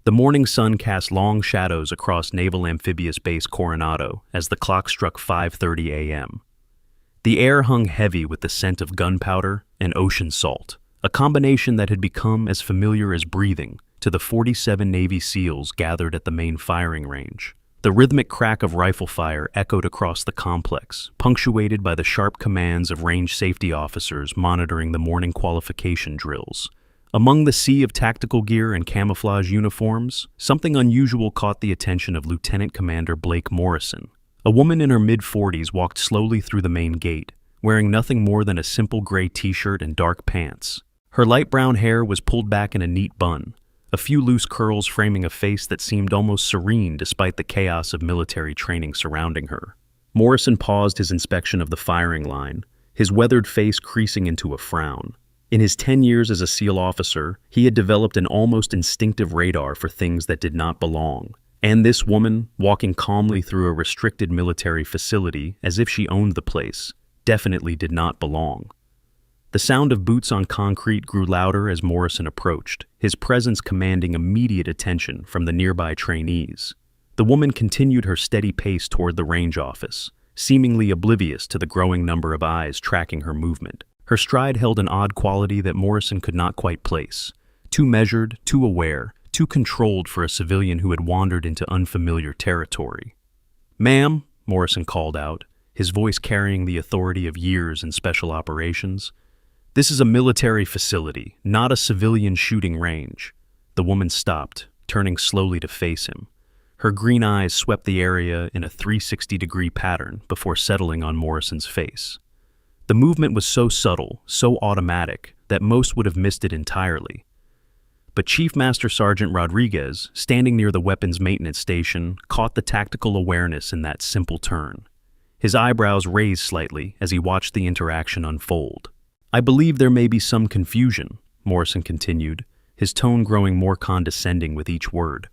The morning sun cast long shadows across Naval Amphibious Base Coronado as the clock struck 5:30 a.m. The air hung heavy with the scent of gunpowder and ocean salt, a combination that had become as familiar as breathing to the 47 Navy SEALs gathered at the main firing range. The rhythmic crack of rifle fire echoed across the complex, punctuated by the sharp commands of range safety officers monitoring the morning qualification drills. Among the sea of tactical gear and camouflage uniforms, something unusual caught the attention of Lieutenant Commander Blake Morrison. A woman in her mid-40s walked slowly through the main gate, wearing nothing more than a simple gray t-shirt and dark pants. Her light brown hair was pulled back in a neat bun, a few loose curls framing a face that seemed almost serene despite the chaos of military training surrounding her. Morrison paused his inspection of the firing line, his weathered face creasing into a frown. In his 10 years as a SEAL officer, he had developed an almost instinctive radar for things that did not belong. And this woman, walking calmly through a restricted military facility as if she owned the place, definitely did not belong. The sound of boots on concrete grew louder as Morrison approached, his presence commanding immediate attention from the nearby trainees. The woman continued her steady pace toward the range office, seemingly oblivious to the growing number of eyes tracking her movement. Her stride held an odd quality that Morrison could not quite place. Too measured, too aware, too controlled for a civilian who had wandered into unfamiliar territory. "Ma'am," Morrison called out, his voice carrying the authority of years in special operations. "This is a military facility, not a civilian shooting range." The woman stopped, turning slowly to face him. Her green eyes swept the area in a 360-degree pattern before settling on Morrison's face. The movement was so subtle, so automatic, that most would have missed it entirely. But Chief Master Sergeant Rodriguez, standing near the weapons maintenance station, caught the tactical awareness in that simple turn. His eyebrows raised slightly as he watched the interaction unfold. "I believe there may be some confusion," Morrison continued, his tone growing more condescending with each word.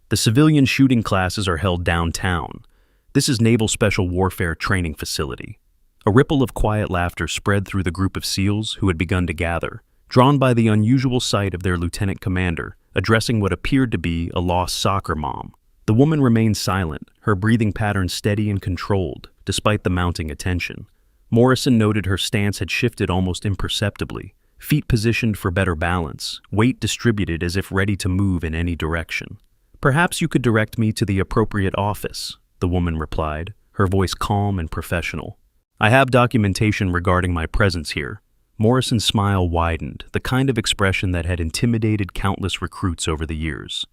"The civilian shooting classes are held downtown. This is Naval Special Warfare Training Facility." A ripple of quiet laughter spread through the group of SEALs who had begun to gather, drawn by the unusual sight of their lieutenant commander addressing what appeared to be a lost soccer mom. The woman remained silent, her breathing pattern steady and controlled, despite the mounting attention. Morrison noted her stance had shifted almost imperceptibly, feet positioned for better balance, weight distributed as if ready to move in any direction. "Perhaps you could direct me to the appropriate office," the woman replied, her voice calm and professional. "I have documentation regarding my presence here." Morrison's smile widened, the kind of expression that had intimidated countless recruits over the years.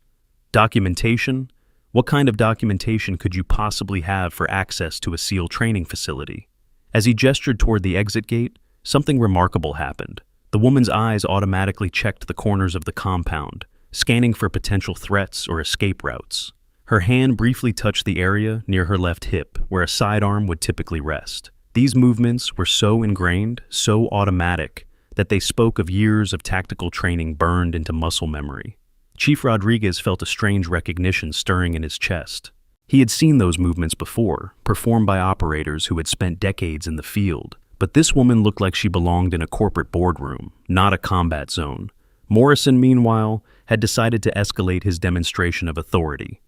"Documentation? What kind of documentation could you possibly have for access to a SEAL training facility?" As he gestured toward the exit gate, something remarkable happened. The woman's eyes automatically checked the corners of the compound, scanning for potential threats or escape routes. Her hand briefly touched the area near her left hip, where a sidearm would typically rest. These movements were so ingrained, so automatic, that they spoke of years of tactical training burned into muscle memory. Chief Rodriguez felt a strange recognition stirring in his chest. He had seen those movements before, performed by operators who had spent decades in the field, but this woman looked like she belonged in a corporate boardroom, not a combat zone. Morrison, meanwhile, had decided to escalate his demonstration of authority.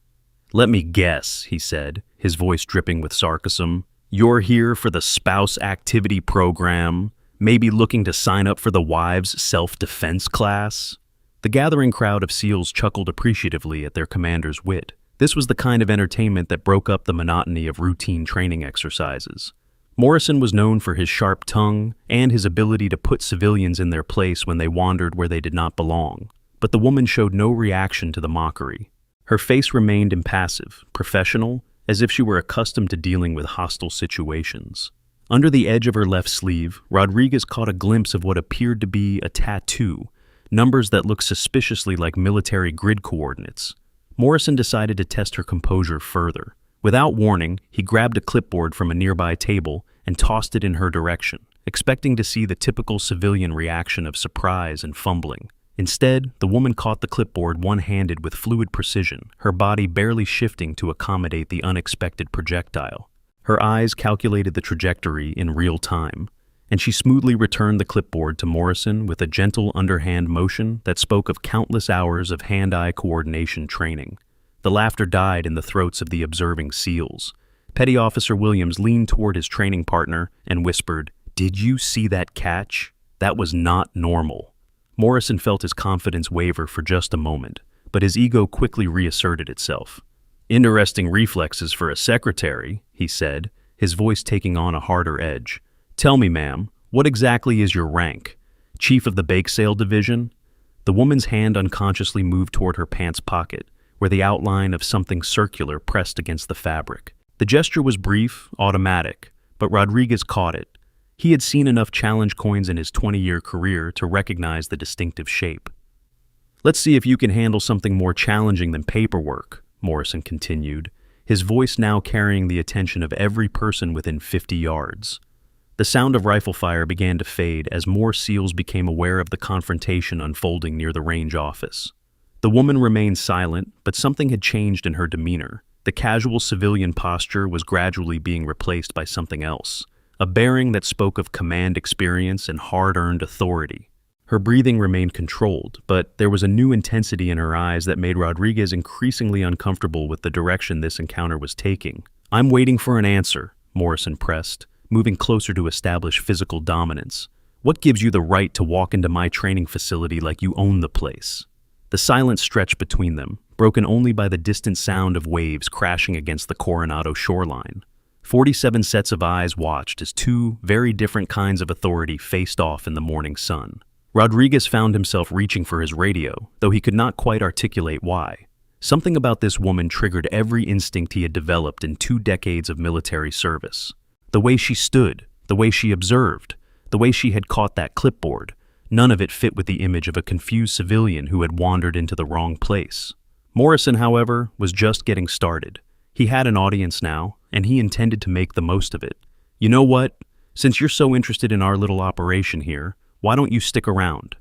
"Let me guess," he said, his voice dripping with sarcasm. "You're here for the spouse activity program, maybe looking to sign up for the wives' self-defense class?" The gathering crowd of SEALs chuckled appreciatively at their commander's wit. This was the kind of entertainment that broke up the monotony of routine training exercises. Morrison was known for his sharp tongue and his ability to put civilians in their place when they wandered where they did not belong. But the woman showed no reaction to the mockery. Her face remained impassive, professional, as if she were accustomed to dealing with hostile situations. Under the edge of her left sleeve, Rodriguez caught a glimpse of what appeared to be a tattoo, numbers that looked suspiciously like military grid coordinates. Morrison decided to test her composure further. Without warning, he grabbed a clipboard from a nearby table and tossed it in her direction, expecting to see the typical civilian reaction of surprise and fumbling. Instead, the woman caught the clipboard one-handed with fluid precision, her body barely shifting to accommodate the unexpected projectile. Her eyes calculated the trajectory in real time, and she smoothly returned the clipboard to Morrison with a gentle underhand motion that spoke of countless hours of hand-eye coordination training. The laughter died in the throats of the observing SEALs. Petty Officer Williams leaned toward his training partner and whispered, "Did you see that catch? That was not normal." Morrison felt his confidence waver for just a moment, but his ego quickly reasserted itself. "Interesting reflexes for a secretary," he said, his voice taking on a harder edge. "Tell me, ma'am, what exactly is your rank? Chief of the bake sale division?" The woman's hand unconsciously moved toward her pants pocket, where the outline of something circular pressed against the fabric. The gesture was brief, automatic, but Rodriguez caught it. He had seen enough challenge coins in his 20-year career to recognize the distinctive shape. "Let's see if you can handle something more challenging than paperwork," Morrison continued, his voice now carrying the attention of every person within 50 yards. The sound of rifle fire began to fade as more SEALs became aware of the confrontation unfolding near the range office. The woman remained silent, but something had changed in her demeanor. The casual civilian posture was gradually being replaced by something else, a bearing that spoke of command experience and hard-earned authority. Her breathing remained controlled, but there was a new intensity in her eyes that made Rodriguez increasingly uncomfortable with the direction this encounter was taking. "I'm waiting for an answer," Morrison pressed, moving closer to establish physical dominance. "What gives you the right to walk into my training facility like you own the place?" The silence stretched between them, broken only by the distant sound of waves crashing against the Coronado shoreline. 47 sets of eyes watched as two very different kinds of authority faced off in the morning sun. Rodriguez found himself reaching for his radio, though he could not quite articulate why. Something about this woman triggered every instinct he had developed in 2 decades of military service. The way she stood, the way she observed, the way she had caught that clipboard, none of it fit with the image of a confused civilian who had wandered into the wrong place. Morrison, however, was just getting started. He had an audience now, and he intended to make the most of it. "You know what? Since you're so interested in our little operation here, why don't you stick around?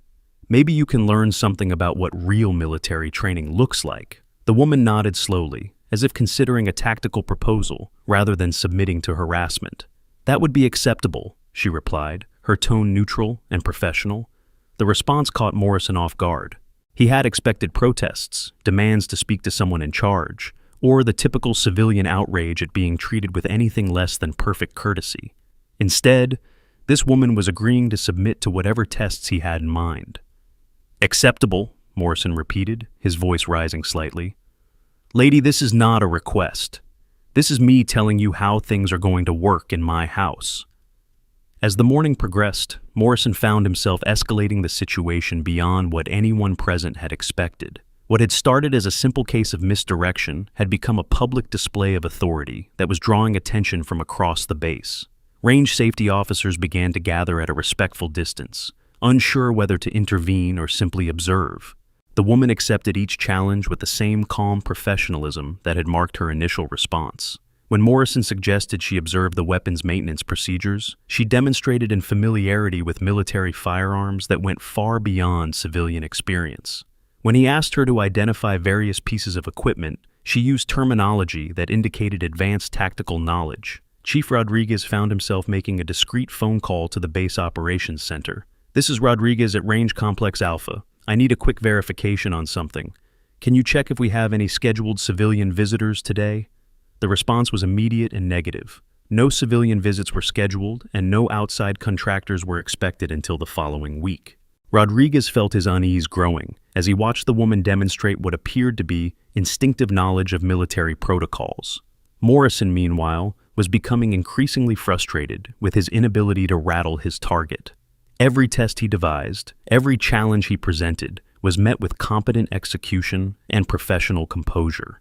Maybe you can learn something about what real military training looks like." The woman nodded slowly, as if considering a tactical proposal rather than submitting to harassment. "That would be acceptable," she replied, her tone neutral and professional. The response caught Morrison off guard. He had expected protests, demands to speak to someone in charge, or the typical civilian outrage at being treated with anything less than perfect courtesy. Instead, this woman was agreeing to submit to whatever tests he had in mind. "Acceptable," Morrison repeated, his voice rising slightly. "Lady, this is not a request. This is me telling you how things are going to work in my house." As the morning progressed, Morrison found himself escalating the situation beyond what anyone present had expected. What had started as a simple case of misdirection had become a public display of authority that was drawing attention from across the base. Range safety officers began to gather at a respectful distance, unsure whether to intervene or simply observe. The woman accepted each challenge with the same calm professionalism that had marked her initial response. When Morrison suggested she observe the weapons maintenance procedures, she demonstrated a familiarity with military firearms that went far beyond civilian experience. When he asked her to identify various pieces of equipment, she used terminology that indicated advanced tactical knowledge. Chief Rodriguez found himself making a discreet phone call to the base operations center. "This is Rodriguez at Range Complex Alpha. I need a quick verification on something. Can you check if we have any scheduled civilian visitors today?" The response was immediate and negative. No civilian visits were scheduled, and no outside contractors were expected until the following week. Rodriguez felt his unease growing as he watched the woman demonstrate what appeared to be instinctive knowledge of military protocols. Morrison, meanwhile, was becoming increasingly frustrated with his inability to rattle his target. Every test he devised, every challenge he presented, was met with competent execution and professional composure.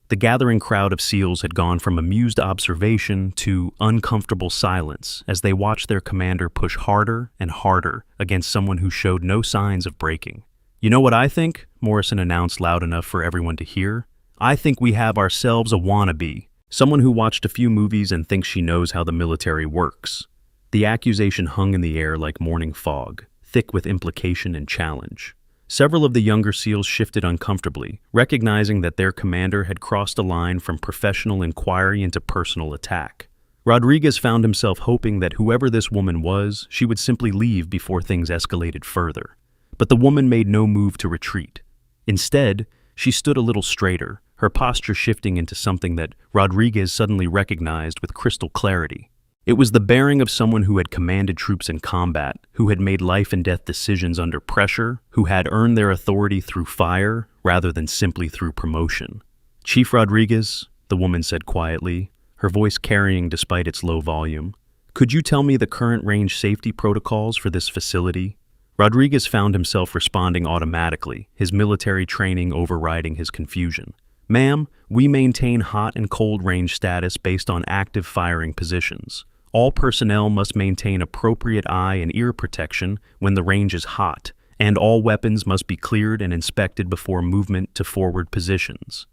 The gathering crowd of SEALs had gone from amused observation to uncomfortable silence as they watched their commander push harder and harder against someone who showed no signs of breaking. "You know what I think?" Morrison announced loud enough for everyone to hear. "I think we have ourselves a wannabe, someone who watched a few movies and thinks she knows how the military works." The accusation hung in the air like morning fog, thick with implication and challenge. Several of the younger SEALs shifted uncomfortably, recognizing that their commander had crossed a line from professional inquiry into personal attack. Rodriguez found himself hoping that whoever this woman was, she would simply leave before things escalated further. But the woman made no move to retreat. Instead, she stood a little straighter, her posture shifting into something that Rodriguez suddenly recognized with crystal clarity. It was the bearing of someone who had commanded troops in combat, who had made life-and-death decisions under pressure, who had earned their authority through fire rather than simply through promotion. "Chief Rodriguez," the woman said quietly, her voice carrying despite its low volume, "could you tell me the current range safety protocols for this facility?" Rodriguez found himself responding automatically, his military training overriding his confusion. "Ma'am, we maintain hot and cold range status based on active firing positions. All personnel must maintain appropriate eye and ear protection when the range is hot, and all weapons must be cleared and inspected before movement to forward positions."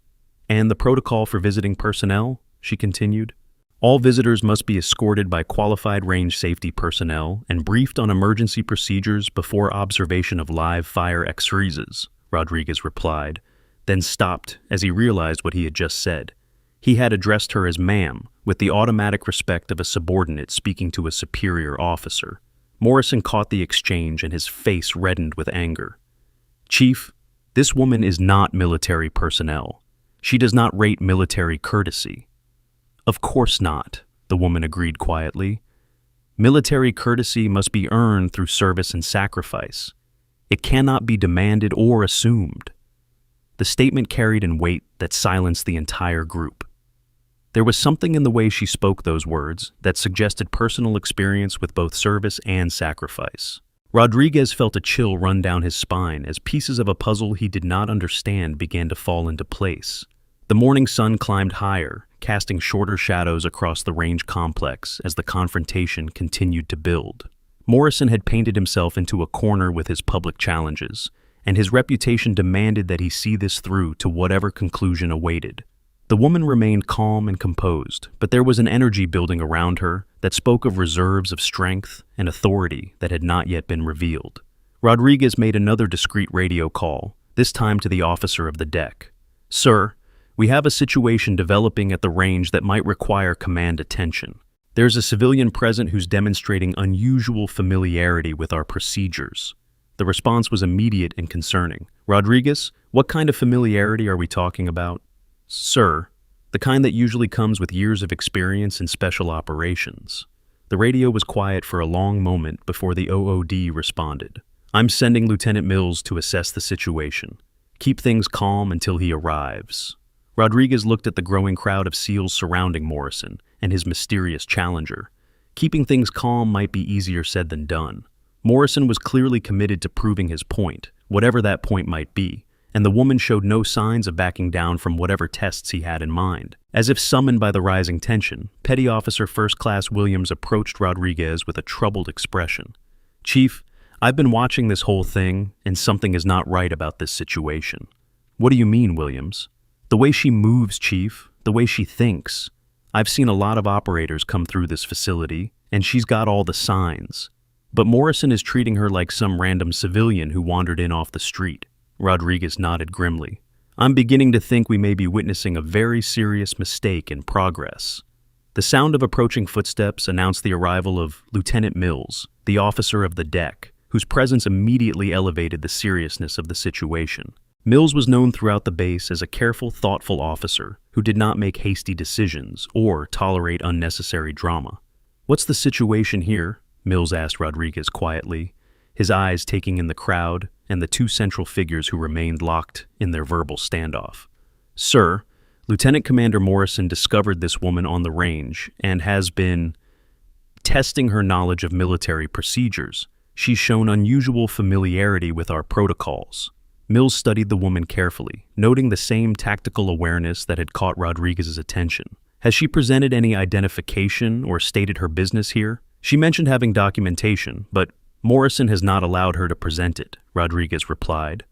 "And the protocol for visiting personnel?" she continued. "All visitors must be escorted by qualified range safety personnel and briefed on emergency procedures before observation of live fire exeresis," Rodriguez replied, then stopped as he realized what he had just said. He had addressed her as ma'am, with the automatic respect of a subordinate speaking to a superior officer. Morrison caught the exchange and his face reddened with anger. "Chief, this woman is not military personnel. She does not rate military courtesy." "Of course not," the woman agreed quietly. "Military courtesy must be earned through service and sacrifice. It cannot be demanded or assumed." The statement carried in weight that silenced the entire group. There was something in the way she spoke those words that suggested personal experience with both service and sacrifice. Rodriguez felt a chill run down his spine as pieces of a puzzle he did not understand began to fall into place. The morning sun climbed higher, casting shorter shadows across the range complex as the confrontation continued to build. Morrison had painted himself into a corner with his public challenges, and his reputation demanded that he see this through to whatever conclusion awaited. The woman remained calm and composed, but there was an energy building around her that spoke of reserves of strength and authority that had not yet been revealed. Rodriguez made another discreet radio call, this time to the officer of the deck. "Sir, we have a situation developing at the range that might require command attention. There's a civilian present who's demonstrating unusual familiarity with our procedures." The response was immediate and concerning. "Rodriguez, what kind of familiarity are we talking about?" "Sir, the kind that usually comes with years of experience in special operations." The radio was quiet for a long moment before the OOD responded. "I'm sending Lieutenant Mills to assess the situation. Keep things calm until he arrives." Rodriguez looked at the growing crowd of SEALs surrounding Morrison and his mysterious challenger. Keeping things calm might be easier said than done. Morrison was clearly committed to proving his point, whatever that point might be, and the woman showed no signs of backing down from whatever tests he had in mind. As if summoned by the rising tension, Petty Officer First Class Williams approached Rodriguez with a troubled expression. "Chief, I've been watching this whole thing, and something is not right about this situation." "What do you mean, Williams?" "The way she moves, Chief, the way she thinks. I've seen a lot of operators come through this facility, and she's got all the signs. But Morrison is treating her like some random civilian who wandered in off the street." Rodriguez nodded grimly. "I'm beginning to think we may be witnessing a very serious mistake in progress." The sound of approaching footsteps announced the arrival of Lieutenant Mills, the officer of the deck, whose presence immediately elevated the seriousness of the situation. Mills was known throughout the base as a careful, thoughtful officer who did not make hasty decisions or tolerate unnecessary drama. "What's the situation here?" Mills asked Rodriguez quietly, his eyes taking in the crowd and the two central figures who remained locked in their verbal standoff. "Sir, Lieutenant Commander Morrison discovered this woman on the range and has been testing her knowledge of military procedures. She's shown unusual familiarity with our protocols." Mills studied the woman carefully, noting the same tactical awareness that had caught Rodriguez's attention. "Has she presented any identification or stated her business here?" "She mentioned having documentation, but Morrison has not allowed her to present it," Rodriguez replied.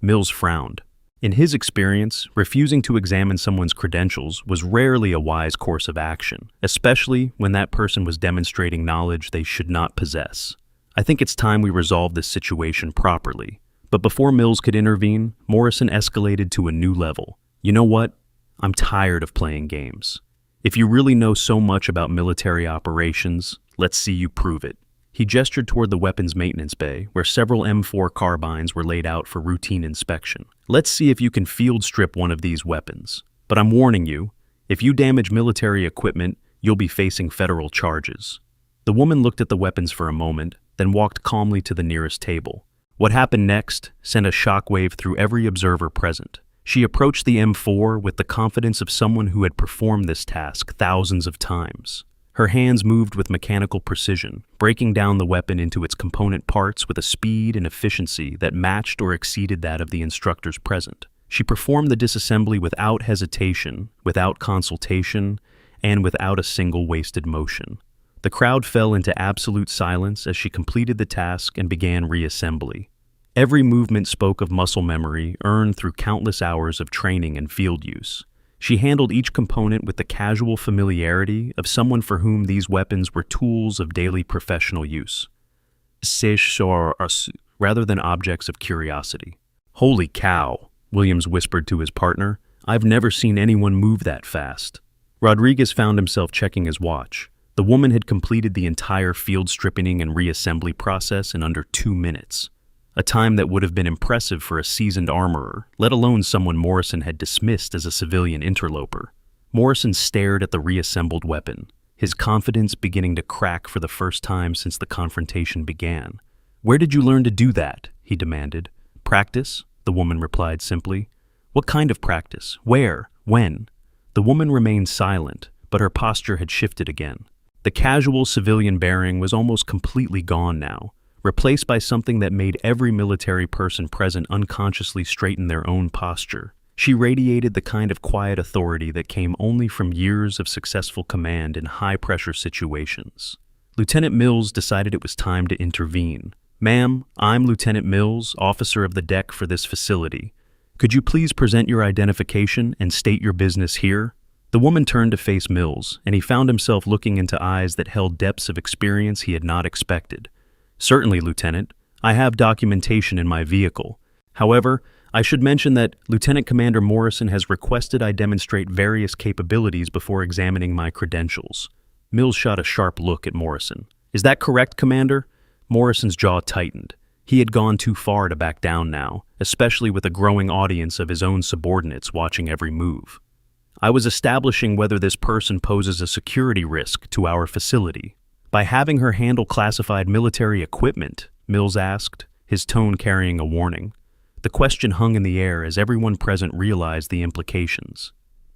Mills frowned. In his experience, refusing to examine someone's credentials was rarely a wise course of action, especially when that person was demonstrating knowledge they should not possess. "I think it's time we resolve this situation properly." But before Mills could intervene, Morrison escalated to a new level. "You know what? I'm tired of playing games. If you really know so much about military operations, let's see you prove it. He gestured toward the weapons maintenance bay, where several M4 carbines were laid out for routine inspection. Let's see if you can field strip one of these weapons. But I'm warning you, if you damage military equipment, you'll be facing federal charges. The woman looked at the weapons for a moment, then walked calmly to the nearest table. What happened next sent a shockwave through every observer present. She approached the M4 with the confidence of someone who had performed this task thousands of times. Her hands moved with mechanical precision, breaking down the weapon into its component parts with a speed and efficiency that matched or exceeded that of the instructors present. She performed the disassembly without hesitation, without consultation, and without a single wasted motion. The crowd fell into absolute silence as she completed the task and began reassembly. Every movement spoke of muscle memory earned through countless hours of training and field use. She handled each component with the casual familiarity of someone for whom these weapons were tools of daily professional use, rather than objects of curiosity. "Holy cow," Williams whispered to his partner. "I've never seen anyone move that fast." Rodriguez found himself checking his watch. The woman had completed the entire field stripping and reassembly process in under 2 minutes. A time that would have been impressive for a seasoned armorer, let alone someone Morrison had dismissed as a civilian interloper. Morrison stared at the reassembled weapon, his confidence beginning to crack for the first time since the confrontation began. "Where did you learn to do that?" he demanded. "Practice," the woman replied simply. "What kind of practice? Where? When?" The woman remained silent, but her posture had shifted again. The casual civilian bearing was almost completely gone now, replaced by something that made every military person present unconsciously straighten their own posture. She radiated the kind of quiet authority that came only from years of successful command in high-pressure situations. Lieutenant Mills decided it was time to intervene. "Ma'am, I'm Lieutenant Mills, officer of the deck for this facility. Could you please present your identification and state your business here?" The woman turned to face Mills, and he found himself looking into eyes that held depths of experience he had not expected. "Certainly, Lieutenant. I have documentation in my vehicle. However, I should mention that Lieutenant Commander Morrison has requested I demonstrate various capabilities before examining my credentials." Mills shot a sharp look at Morrison. "Is that correct, Commander?" Morrison's jaw tightened. He had gone too far to back down now, especially with a growing audience of his own subordinates watching every move. "I was establishing whether this person poses a security risk to our facility. By having her handle classified military equipment," Mills asked, his tone carrying a warning. The question hung in the air as everyone present realized the implications.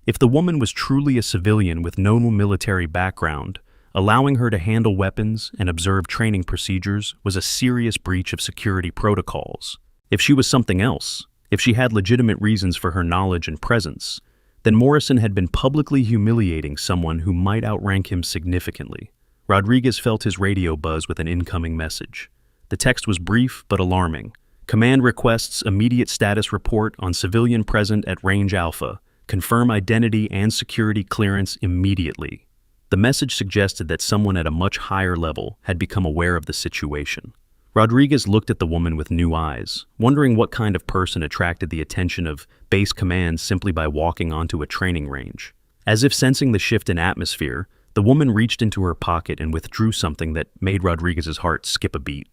If the woman was truly a civilian with no military background, allowing her to handle weapons and observe training procedures was a serious breach of security protocols. If she was something else, if she had legitimate reasons for her knowledge and presence, then Morrison had been publicly humiliating someone who might outrank him significantly. Rodriguez felt his radio buzz with an incoming message. The text was brief but alarming. "Command requests immediate status report on civilian present at Range Alpha. Confirm identity and security clearance immediately." The message suggested that someone at a much higher level had become aware of the situation. Rodriguez looked at the woman with new eyes, wondering what kind of person attracted the attention of base command simply by walking onto a training range. As if sensing the shift in atmosphere, the woman reached into her pocket and withdrew something that made Rodriguez's heart skip a beat.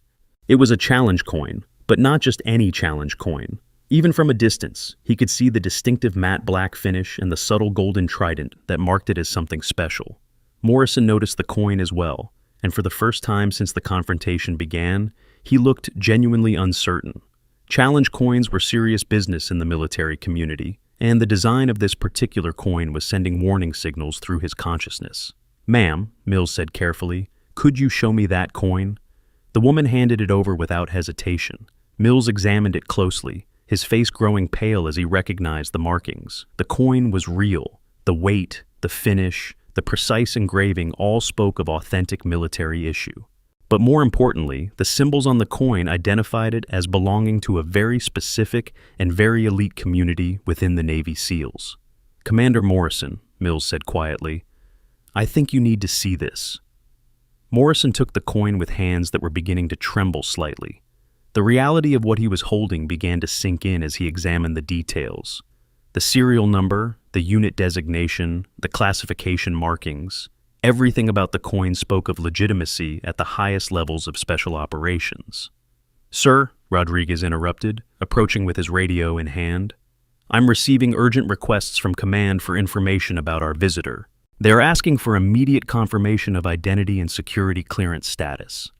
It was a challenge coin, but not just any challenge coin. Even from a distance, he could see the distinctive matte black finish and the subtle golden trident that marked it as something special. Morrison noticed the coin as well, and for the first time since the confrontation began, he looked genuinely uncertain. Challenge coins were serious business in the military community, and the design of this particular coin was sending warning signals through his consciousness. "Ma'am," Mills said carefully, "could you show me that coin?" The woman handed it over without hesitation. Mills examined it closely, his face growing pale as he recognized the markings. The coin was real. The weight, the finish, the precise engraving all spoke of authentic military issue. But more importantly, the symbols on the coin identified it as belonging to a very specific and very elite community within the Navy SEALs. "Commander Morrison," Mills said quietly, "I think you need to see this." Morrison took the coin with hands that were beginning to tremble slightly. The reality of what he was holding began to sink in as he examined the details. The serial number, the unit designation, the classification markings. Everything about the coin spoke of legitimacy at the highest levels of special operations. "Sir," Rodriguez interrupted, approaching with his radio in hand, "I'm receiving urgent requests from command for information about our visitor. They're asking for immediate confirmation of identity and security clearance status."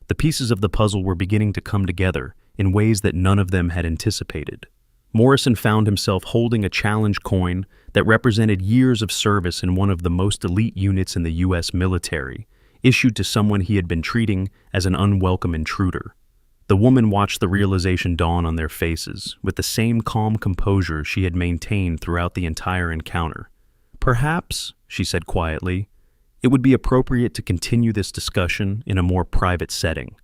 The pieces of the puzzle were beginning to come together in ways that none of them had anticipated. Morrison found himself holding a challenge coin that represented years of service in one of the most elite units in the U.S. military, issued to someone he had been treating as an unwelcome intruder. The woman watched the realization dawn on their faces with the same calm composure she had maintained throughout the entire encounter. "Perhaps," she said quietly, "it would be appropriate to continue this discussion in a more private setting."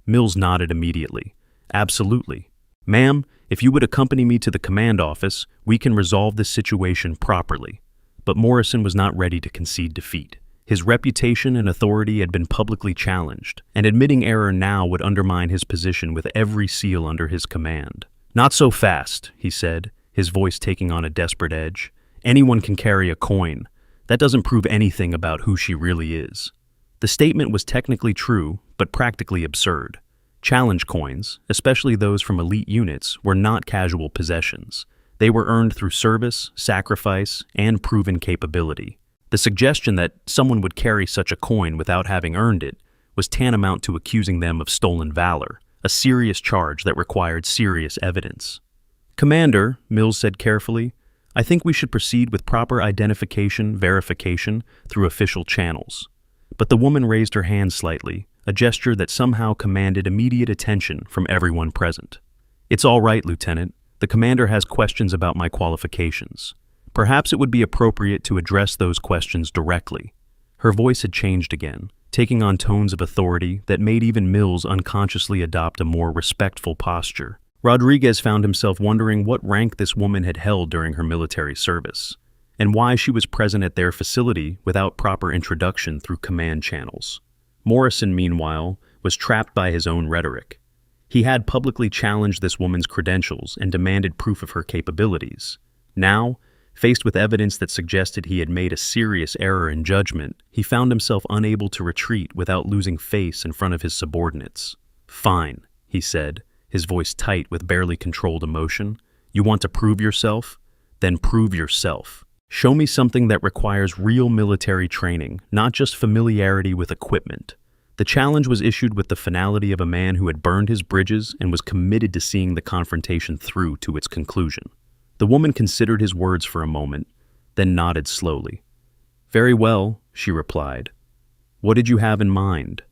Mills nodded immediately. "Absolutely. Ma'am, if you would accompany me to the command office, we can resolve this situation properly." But Morrison was not ready to concede defeat. His reputation and authority had been publicly challenged, and admitting error now would undermine his position with every SEAL under his command. "Not so fast," he said, his voice taking on a desperate edge. "Anyone can carry a coin. That doesn't prove anything about who she really is." The statement was technically true, but practically absurd. Challenge coins, especially those from elite units, were not casual possessions. They were earned through service, sacrifice, and proven capability. The suggestion that someone would carry such a coin without having earned it was tantamount to accusing them of stolen valor, a serious charge that required serious evidence. "Commander," Mills said carefully, "I think we should proceed with proper identification verification through official channels." But the woman raised her hand slightly, a gesture that somehow commanded immediate attention from everyone present. "It's all right, Lieutenant. The commander has questions about my qualifications. Perhaps it would be appropriate to address those questions directly." Her voice had changed again, taking on tones of authority that made even Mills unconsciously adopt a more respectful posture. Rodriguez found himself wondering what rank this woman had held during her military service, and why she was present at their facility without proper introduction through command channels. Morrison, meanwhile, was trapped by his own rhetoric. He had publicly challenged this woman's credentials and demanded proof of her capabilities. Now, faced with evidence that suggested he had made a serious error in judgment, he found himself unable to retreat without losing face in front of his subordinates. "Fine," he said, his voice tight with barely controlled emotion. "You want to prove yourself? Then prove yourself. Show me something that requires real military training, not just familiarity with equipment." The challenge was issued with the finality of a man who had burned his bridges and was committed to seeing the confrontation through to its conclusion. The woman considered his words for a moment, then nodded slowly. "Very well," she replied. "What did you have in mind?"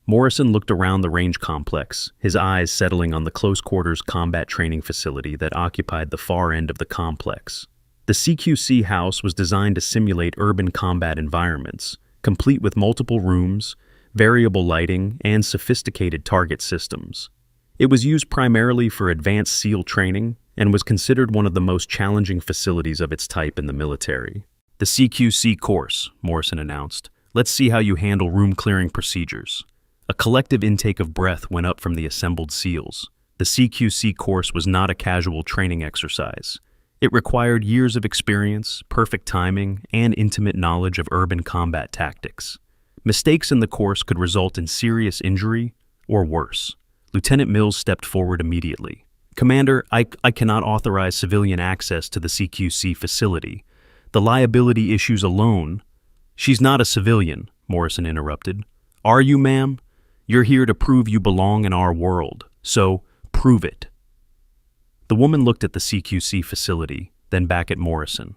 Morrison looked around the range complex, his eyes settling on the close-quarters combat training facility that occupied the far end of the complex. The CQC house was designed to simulate urban combat environments, complete with multiple rooms, variable lighting, and sophisticated target systems. It was used primarily for advanced SEAL training and was considered one of the most challenging facilities of its type in the military. "The CQC course," Morrison announced. "Let's see how you handle room-clearing procedures." A collective intake of breath went up from the assembled SEALs. The CQC course was not a casual training exercise. It required years of experience, perfect timing, and intimate knowledge of urban combat tactics. Mistakes in the course could result in serious injury or worse. Lieutenant Mills stepped forward immediately. "Commander, I cannot authorize civilian access to the CQC facility. The liability issues alone—" "She's not a civilian," Morrison interrupted. "Are you, ma'am? You're here to prove you belong in our world, so prove it." The woman looked at the CQC facility, then back at Morrison.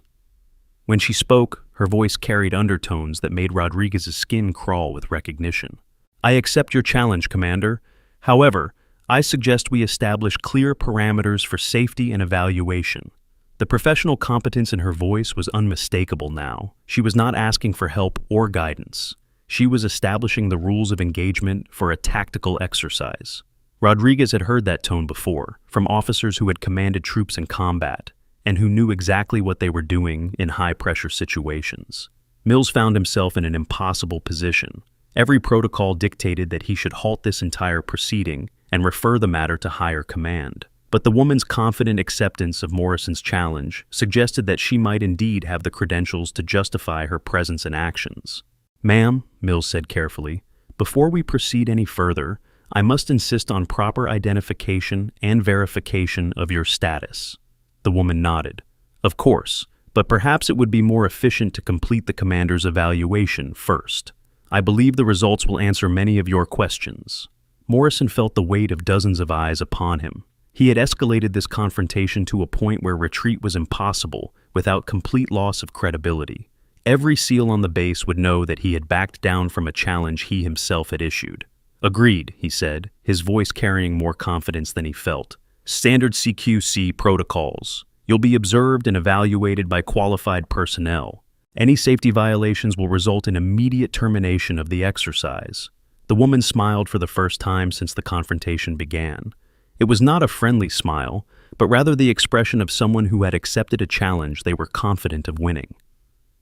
When she spoke, her voice carried undertones that made Rodriguez's skin crawl with recognition. "I accept your challenge, Commander. However, I suggest we establish clear parameters for safety and evaluation." The professional competence in her voice was unmistakable now. She was not asking for help or guidance. She was establishing the rules of engagement for a tactical exercise. Rodriguez had heard that tone before, from officers who had commanded troops in combat, and who knew exactly what they were doing in high-pressure situations. Mills found himself in an impossible position. Every protocol dictated that he should halt this entire proceeding and refer the matter to higher command. But the woman's confident acceptance of Morrison's challenge suggested that she might indeed have the credentials to justify her presence and actions. "Ma'am," Mills said carefully, "before we proceed any further, I must insist on proper identification and verification of your status." The woman nodded. "Of course, but perhaps it would be more efficient to complete the commander's evaluation first. I believe the results will answer many of your questions." Morrison felt the weight of dozens of eyes upon him. He had escalated this confrontation to a point where retreat was impossible without complete loss of credibility. Every SEAL on the base would know that he had backed down from a challenge he himself had issued. "Agreed," he said, his voice carrying more confidence than he felt. "Standard CQC protocols. You'll be observed and evaluated by qualified personnel. Any safety violations will result in immediate termination of the exercise." The woman smiled for the first time since the confrontation began. It was not a friendly smile, but rather the expression of someone who had accepted a challenge they were confident of winning.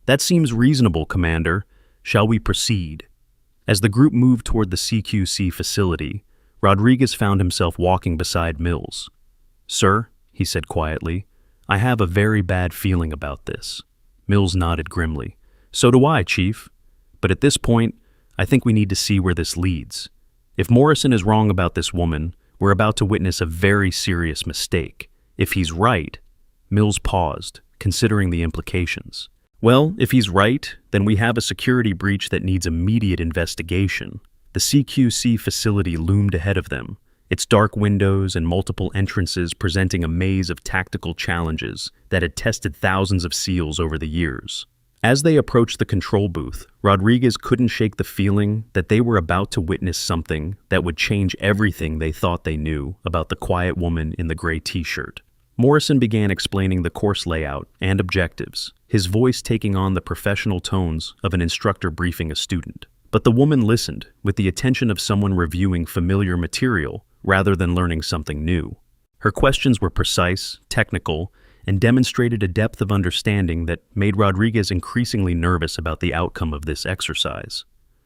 "That seems reasonable, Commander. Shall we proceed?" As the group moved toward the CQC facility, Rodriguez found himself walking beside Mills. "Sir," he said quietly, "I have a very bad feeling about this." Mills nodded grimly. "So do I, Chief. But at this point, I think we need to see where this leads. If Morrison is wrong about this woman, we're about to witness a very serious mistake. If he's right—" Mills paused, considering the implications. "Well, if he's right, then we have a security breach that needs immediate investigation." The CQC facility loomed ahead of them, its dark windows and multiple entrances presenting a maze of tactical challenges that had tested thousands of SEALs over the years. As they approached the control booth, Rodriguez couldn't shake the feeling that they were about to witness something that would change everything they thought they knew about the quiet woman in the gray t-shirt. Morrison began explaining the course layout and objectives, his voice taking on the professional tones of an instructor briefing a student. But the woman listened with the attention of someone reviewing familiar material rather than learning something new. Her questions were precise, technical, and demonstrated a depth of understanding that made Rodriguez increasingly nervous about the outcome of this exercise.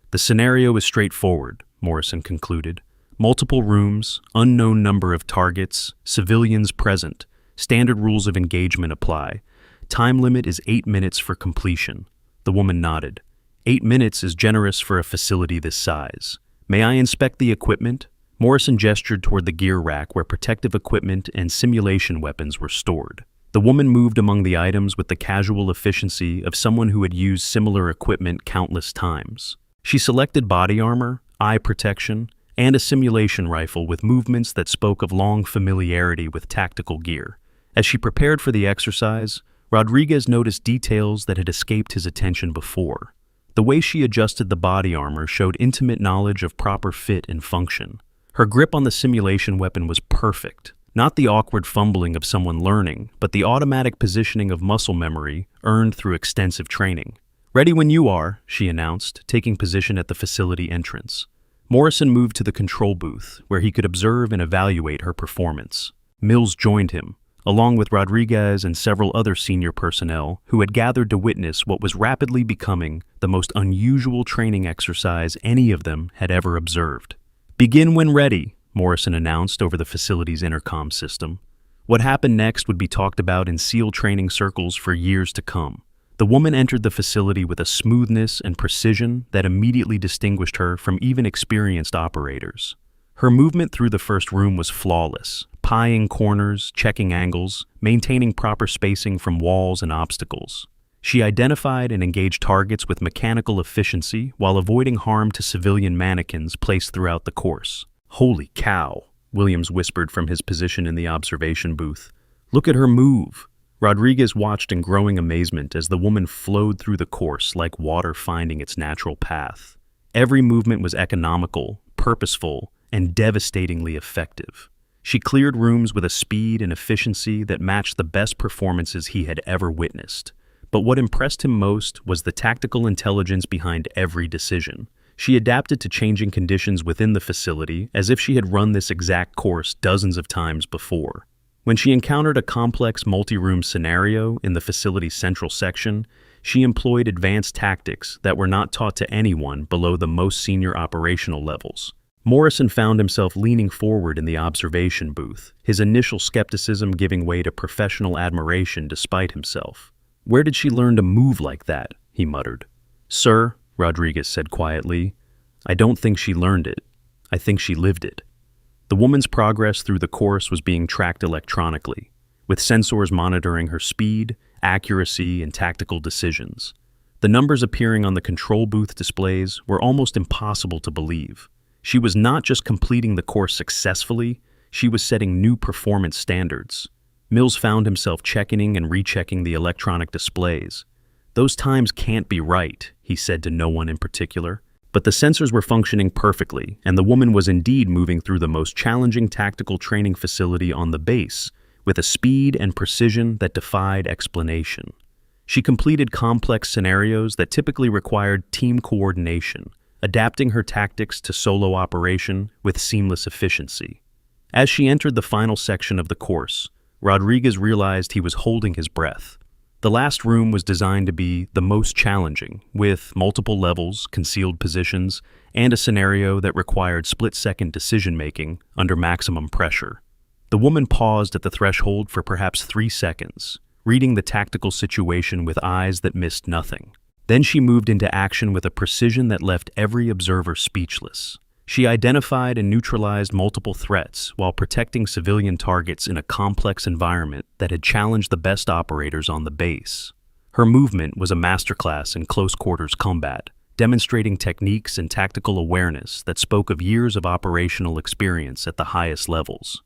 "The scenario is straightforward," Morrison concluded. "Multiple rooms, unknown number of targets, civilians present. Standard rules of engagement apply. Time limit is 8 minutes for completion." The woman nodded. 8 minutes is generous for a facility this size. "May I inspect the equipment?" Morrison gestured toward the gear rack where protective equipment and simulation weapons were stored. The woman moved among the items with the casual efficiency of someone who had used similar equipment countless times. She selected body armor, eye protection, and a simulation rifle with movements that spoke of long familiarity with tactical gear. As she prepared for the exercise, Rodriguez noticed details that had escaped his attention before. The way she adjusted the body armor showed intimate knowledge of proper fit and function. Her grip on the simulation weapon was perfect. Not the awkward fumbling of someone learning, but the automatic positioning of muscle memory earned through extensive training. "Ready when you are," she announced, taking position at the facility entrance. Morrison moved to the control booth, where he could observe and evaluate her performance. Mills joined him, along with Rodriguez and several other senior personnel who had gathered to witness what was rapidly becoming the most unusual training exercise any of them had ever observed. "Begin when ready," Morrison announced over the facility's intercom system. What happened next would be talked about in SEAL training circles for years to come. The woman entered the facility with a smoothness and precision that immediately distinguished her from even experienced operators. Her movement through the first room was flawless, pieing corners, checking angles, maintaining proper spacing from walls and obstacles. She identified and engaged targets with mechanical efficiency while avoiding harm to civilian mannequins placed throughout the course. "Holy cow," Williams whispered from his position in the observation booth. "Look at her move." Rodriguez watched in growing amazement as the woman flowed through the course like water finding its natural path. Every movement was economical, purposeful, and devastatingly effective. She cleared rooms with a speed and efficiency that matched the best performances he had ever witnessed. But what impressed him most was the tactical intelligence behind every decision. She adapted to changing conditions within the facility as if she had run this exact course dozens of times before. When she encountered a complex multi-room scenario in the facility's central section, she employed advanced tactics that were not taught to anyone below the most senior operational levels. Morrison found himself leaning forward in the observation booth, his initial skepticism giving way to professional admiration despite himself. "Where did she learn to move like that?" he muttered. "Sir," Rodriguez said quietly, "I don't think she learned it. I think she lived it." The woman's progress through the course was being tracked electronically, with sensors monitoring her speed, accuracy, and tactical decisions. The numbers appearing on the control booth displays were almost impossible to believe. She was not just completing the course successfully, she was setting new performance standards. Mills found himself checking and rechecking the electronic displays. "Those times can't be right," he said to no one in particular. But the sensors were functioning perfectly, and the woman was indeed moving through the most challenging tactical training facility on the base, with a speed and precision that defied explanation. She completed complex scenarios that typically required team coordination, adapting her tactics to solo operation with seamless efficiency. As she entered the final section of the course, Rodriguez realized he was holding his breath. The last room was designed to be the most challenging, with multiple levels, concealed positions, and a scenario that required split-second decision-making under maximum pressure. The woman paused at the threshold for perhaps 3 seconds, reading the tactical situation with eyes that missed nothing. Then she moved into action with a precision that left every observer speechless. She identified and neutralized multiple threats while protecting civilian targets in a complex environment that had challenged the best operators on the base. Her movement was a masterclass in close-quarters combat, demonstrating techniques and tactical awareness that spoke of years of operational experience at the highest levels.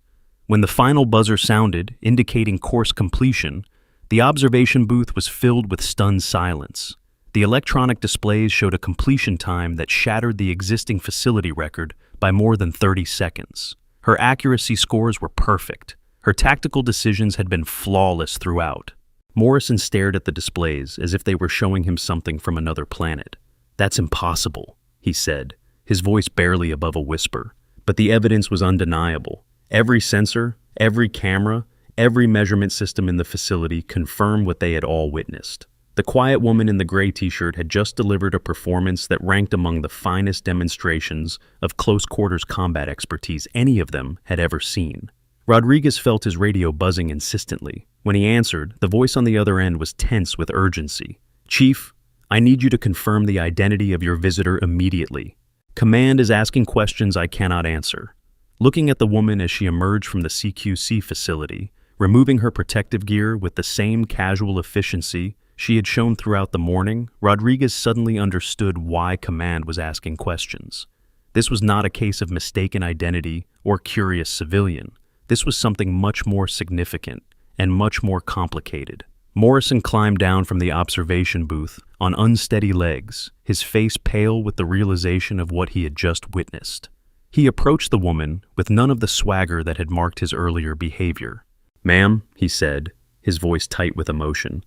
When the final buzzer sounded, indicating course completion, the observation booth was filled with stunned silence. The electronic displays showed a completion time that shattered the existing facility record by more than 30 seconds. Her accuracy scores were perfect. Her tactical decisions had been flawless throughout. Morrison stared at the displays as if they were showing him something from another planet. "That's impossible," he said, his voice barely above a whisper. But the evidence was undeniable. Every sensor, every camera, every measurement system in the facility confirmed what they had all witnessed. The quiet woman in the gray t-shirt had just delivered a performance that ranked among the finest demonstrations of close-quarters combat expertise any of them had ever seen. Rodriguez felt his radio buzzing insistently. When he answered, the voice on the other end was tense with urgency. "Chief, I need you to confirm the identity of your visitor immediately. Command is asking questions I cannot answer." Looking at the woman as she emerged from the CQC facility, removing her protective gear with the same casual efficiency she had shown throughout the morning, Rodriguez suddenly understood why Command was asking questions. This was not a case of mistaken identity or curious civilian. This was something much more significant and much more complicated. Morrison climbed down from the observation booth on unsteady legs, his face pale with the realization of what he had just witnessed. He approached the woman with none of the swagger that had marked his earlier behavior. "Ma'am," he said, his voice tight with emotion,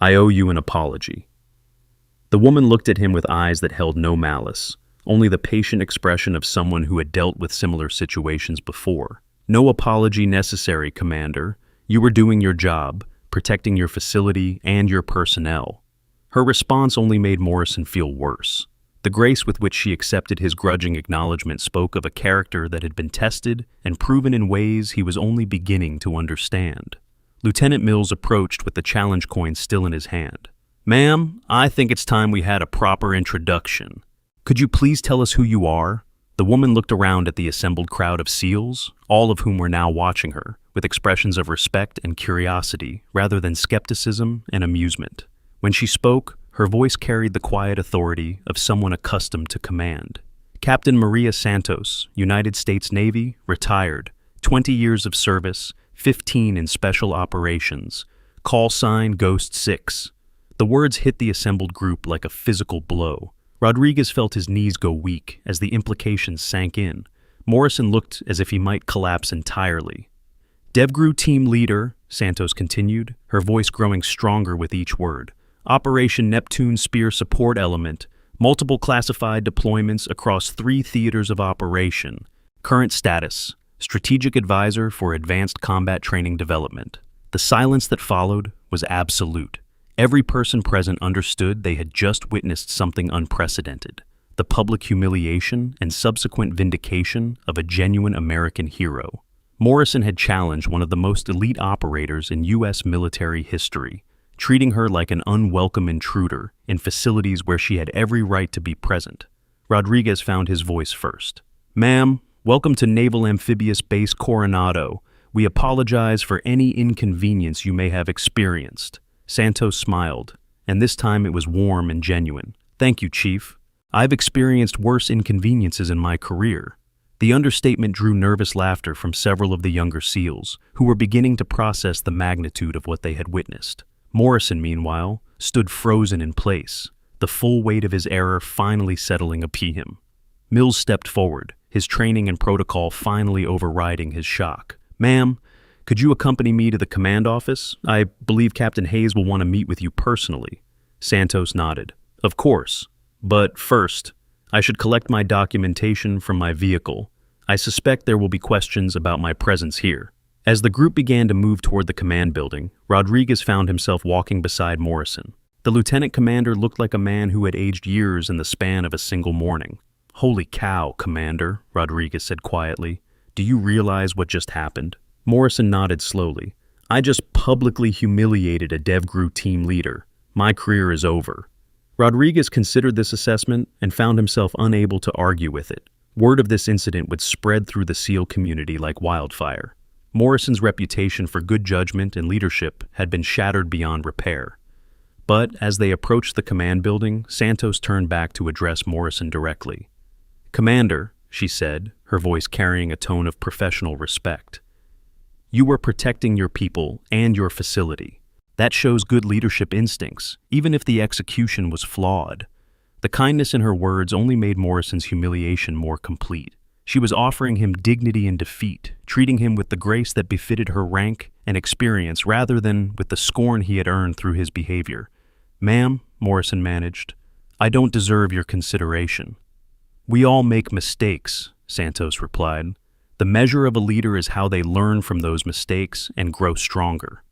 "I owe you an apology." The woman looked at him with eyes that held no malice, only the patient expression of someone who had dealt with similar situations before. "No apology necessary, Commander. You were doing your job, protecting your facility and your personnel." Her response only made Morrison feel worse. The grace with which she accepted his grudging acknowledgement spoke of a character that had been tested and proven in ways he was only beginning to understand. Lieutenant Mills approached with the challenge coin still in his hand. "Ma'am, I think it's time we had a proper introduction. Could you please tell us who you are?" The woman looked around at the assembled crowd of SEALs, all of whom were now watching her, with expressions of respect and curiosity rather than skepticism and amusement. When she spoke, her voice carried the quiet authority of someone accustomed to command. "Captain Maria Santos, United States Navy, retired, 20 years of service, 15 in special operations. Call sign Ghost 6. The words hit the assembled group like a physical blow. Rodriguez felt his knees go weak as the implications sank in. Morrison looked as if he might collapse entirely. "DevGru team leader," Santos continued, her voice growing stronger with each word. "Operation Neptune Spear support element. Multiple classified deployments across 3 theaters of operation. Current status: Strategic Advisor for Advanced Combat Training Development." The silence that followed was absolute. Every person present understood they had just witnessed something unprecedented. the public humiliation and subsequent vindication of a genuine American hero. Morrison had challenged one of the most elite operators in U.S. military history, treating her like an unwelcome intruder in facilities where she had every right to be present. Rodriguez found his voice first. "Ma'am, welcome to Naval Amphibious Base Coronado. We apologize for any inconvenience you may have experienced." Santos smiled, and this time it was warm and genuine. "Thank you, Chief. I've experienced worse inconveniences in my career." The understatement drew nervous laughter from several of the younger SEALs, who were beginning to process the magnitude of what they had witnessed. Morrison, meanwhile, stood frozen in place, the full weight of his error finally settling upon him. Mills stepped forward, his training and protocol finally overriding his shock. "Ma'am, could you accompany me to the command office? I believe Captain Hayes will want to meet with you personally." Santos nodded. "Of course. But first, I should collect my documentation from my vehicle. I suspect there will be questions about my presence here." As the group began to move toward the command building, Rodriguez found himself walking beside Morrison. The lieutenant commander looked like a man who had aged years in the span of a single morning. "Holy cow, Commander," Rodriguez said quietly. "Do you realize what just happened?" Morrison nodded slowly. "I just publicly humiliated a DevGru team leader. My career is over." Rodriguez considered this assessment and found himself unable to argue with it. Word of this incident would spread through the SEAL community like wildfire. Morrison's reputation for good judgment and leadership had been shattered beyond repair. But as they approached the command building, Santos turned back to address Morrison directly. "Commander," she said, her voice carrying a tone of professional respect, "you were protecting your people and your facility. That shows good leadership instincts, even if the execution was flawed." The kindness in her words only made Morrison's humiliation more complete. She was offering him dignity in defeat, treating him with the grace that befitted her rank and experience rather than with the scorn he had earned through his behavior. "Ma'am," Morrison managed, "I don't deserve your consideration." "We all make mistakes," Santos replied. "The measure of a leader is how they learn from those mistakes and grow stronger."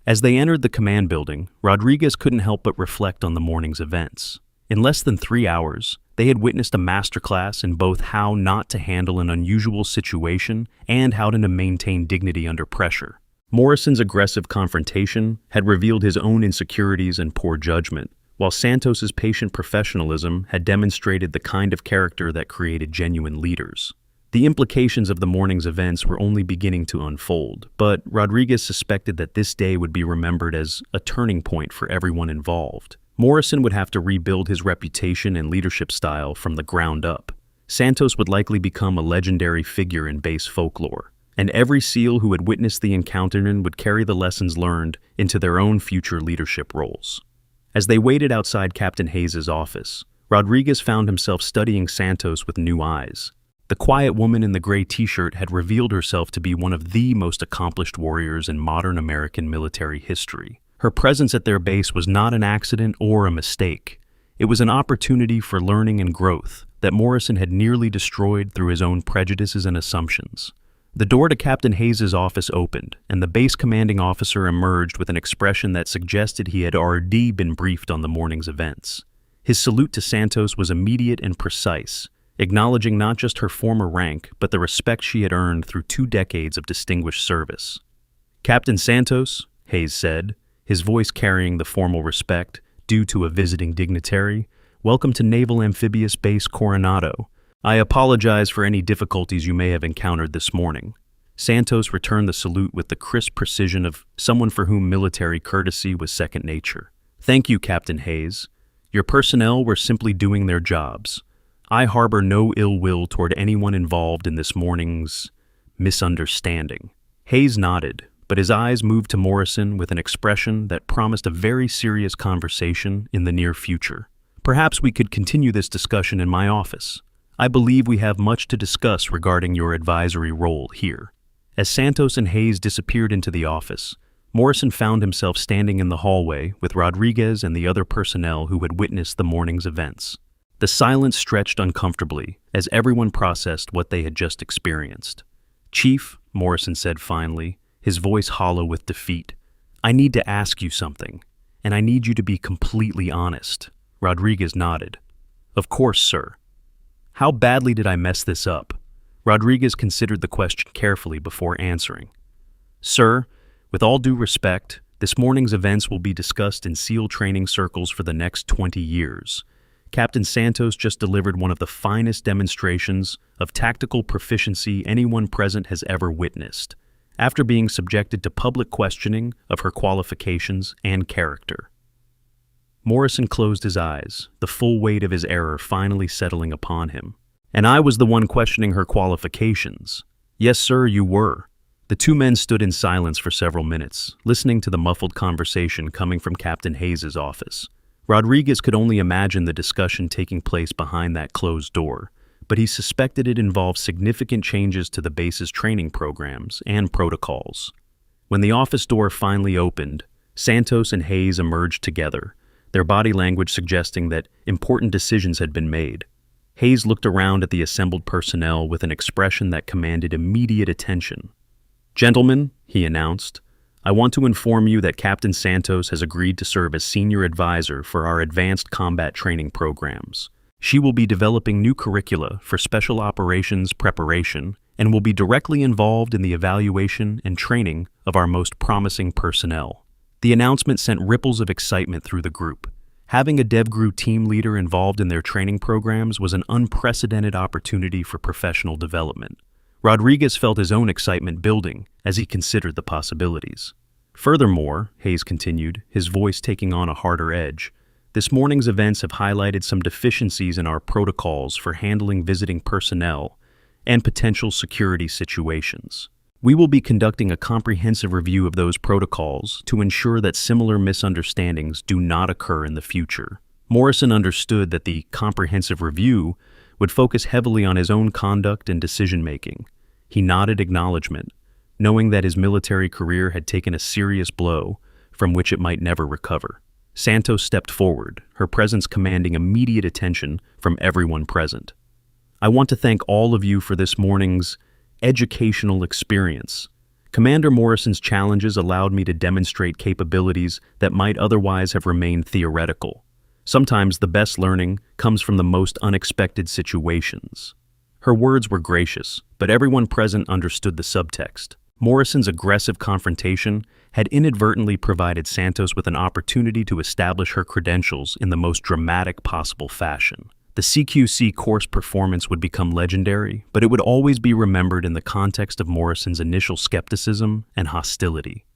As they entered the command building, Rodriguez couldn't help but reflect on the morning's events. In less than 3 hours, they had witnessed a masterclass in both how not to handle an unusual situation and how to maintain dignity under pressure. Morrison's aggressive confrontation had revealed his own insecurities and poor judgment, while Santos's patient professionalism had demonstrated the kind of character that created genuine leaders. The implications of the morning's events were only beginning to unfold, but Rodriguez suspected that this day would be remembered as a turning point for everyone involved. Morrison would have to rebuild his reputation and leadership style from the ground up. Santos would likely become a legendary figure in base folklore, and every SEAL who had witnessed the encounter would carry the lessons learned into their own future leadership roles. As they waited outside Captain Hayes' office, Rodriguez found himself studying Santos with new eyes. The quiet woman in the gray t-shirt had revealed herself to be one of the most accomplished warriors in modern American military history. Her presence at their base was not an accident or a mistake. It was an opportunity for learning and growth that Morrison had nearly destroyed through his own prejudices and assumptions. The door to Captain Hayes' office opened, and the base commanding officer emerged with an expression that suggested he had already been briefed on the morning's events. His salute to Santos was immediate and precise, acknowledging not just her former rank, but the respect she had earned through 2 decades of distinguished service. "Captain Santos," Hayes said, his voice carrying the formal respect due to a visiting dignitary, "welcome to Naval Amphibious Base Coronado. I apologize for any difficulties you may have encountered this morning." Santos returned the salute with the crisp precision of someone for whom military courtesy was second nature. "Thank you, Captain Hayes. Your personnel were simply doing their jobs. I harbor no ill will toward anyone involved in this morning's misunderstanding." Hayes nodded, but his eyes moved to Morrison with an expression that promised a very serious conversation in the near future. "Perhaps we could continue this discussion in my office. I believe we have much to discuss regarding your advisory role here." As Santos and Hayes disappeared into the office, Morrison found himself standing in the hallway with Rodriguez and the other personnel who had witnessed the morning's events. The silence stretched uncomfortably as everyone processed what they had just experienced. "Chief," Morrison said finally, his voice hollow with defeat, "I need to ask you something, and I need you to be completely honest." Rodriguez nodded. "Of course, sir." How badly did I mess this up? Rodriguez considered the question carefully before answering. Sir, with all due respect, this morning's events will be discussed in SEAL training circles for the next 20 years. Captain Santos just delivered one of the finest demonstrations of tactical proficiency anyone present has ever witnessed, after being subjected to public questioning of her qualifications and character. Morrison closed his eyes, the full weight of his error finally settling upon him. And I was the one questioning her qualifications. Yes, sir, you were. The two men stood in silence for several minutes, listening to the muffled conversation coming from Captain Hayes' office. Rodriguez could only imagine the discussion taking place behind that closed door, but he suspected it involved significant changes to the base's training programs and protocols. When the office door finally opened, Santos and Hayes emerged together, their body language suggesting that important decisions had been made. Hayes looked around at the assembled personnel with an expression that commanded immediate attention. Gentlemen, he announced, I want to inform you that Captain Santos has agreed to serve as senior advisor for our advanced combat training programs. She will be developing new curricula for special operations preparation and will be directly involved in the evaluation and training of our most promising personnel. The announcement sent ripples of excitement through the group. Having a DevGru team leader involved in their training programs was an unprecedented opportunity for professional development. Rodriguez felt his own excitement building as he considered the possibilities. Furthermore, Hayes continued, his voice taking on a harder edge, this morning's events have highlighted some deficiencies in our protocols for handling visiting personnel and potential security situations. We will be conducting a comprehensive review of those protocols to ensure that similar misunderstandings do not occur in the future. Morrison understood that the comprehensive review would focus heavily on his own conduct and decision-making. He nodded acknowledgement, knowing that his military career had taken a serious blow from which it might never recover. Santos stepped forward, her presence commanding immediate attention from everyone present. I want to thank all of you for this morning's educational experience. Commander Morrison's challenges allowed me to demonstrate capabilities that might otherwise have remained theoretical. Sometimes the best learning comes from the most unexpected situations. Her words were gracious, but everyone present understood the subtext. Morrison's aggressive confrontation had inadvertently provided Santos with an opportunity to establish her credentials in the most dramatic possible fashion. The CQC course performance would become legendary, but it would always be remembered in the context of Morrison's initial skepticism and hostility.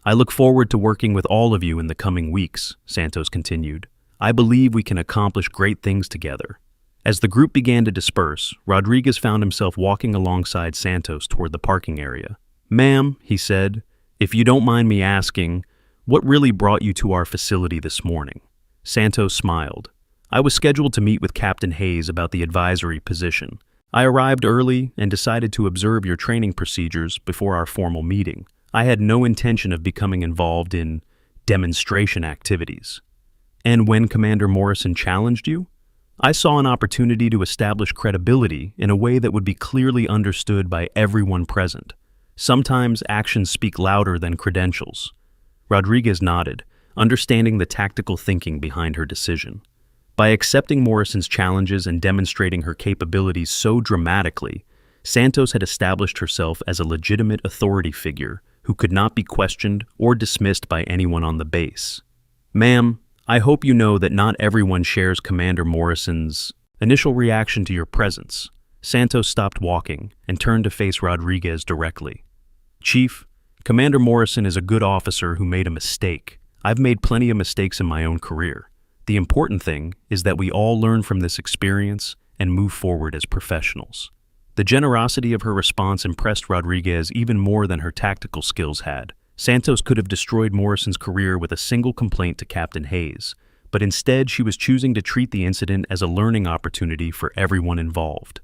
I look forward to working with all of you in the coming weeks, Santos continued. I believe we can accomplish great things together. As the group began to disperse, Rodriguez found himself walking alongside Santos toward the parking area. Ma'am, he said, if you don't mind me asking, what really brought you to our facility this morning? Santos smiled. I was scheduled to meet with Captain Hayes about the advisory position. I arrived early and decided to observe your training procedures before our formal meeting. I had no intention of becoming involved in demonstration activities. And when Commander Morrison challenged you, I saw an opportunity to establish credibility in a way that would be clearly understood by everyone present. Sometimes actions speak louder than credentials. Rodriguez nodded, understanding the tactical thinking behind her decision. By accepting Morrison's challenges and demonstrating her capabilities so dramatically, Santos had established herself as a legitimate authority figure who could not be questioned or dismissed by anyone on the base. Ma'am, I hope you know that not everyone shares Commander Morrison's initial reaction to your presence. Santos stopped walking and turned to face Rodriguez directly. Chief, Commander Morrison is a good officer who made a mistake. I've made plenty of mistakes in my own career. The important thing is that we all learn from this experience and move forward as professionals. The generosity of her response impressed Rodriguez even more than her tactical skills had. Santos could have destroyed Morrison's career with a single complaint to Captain Hayes, but instead she was choosing to treat the incident as a learning opportunity for everyone involved.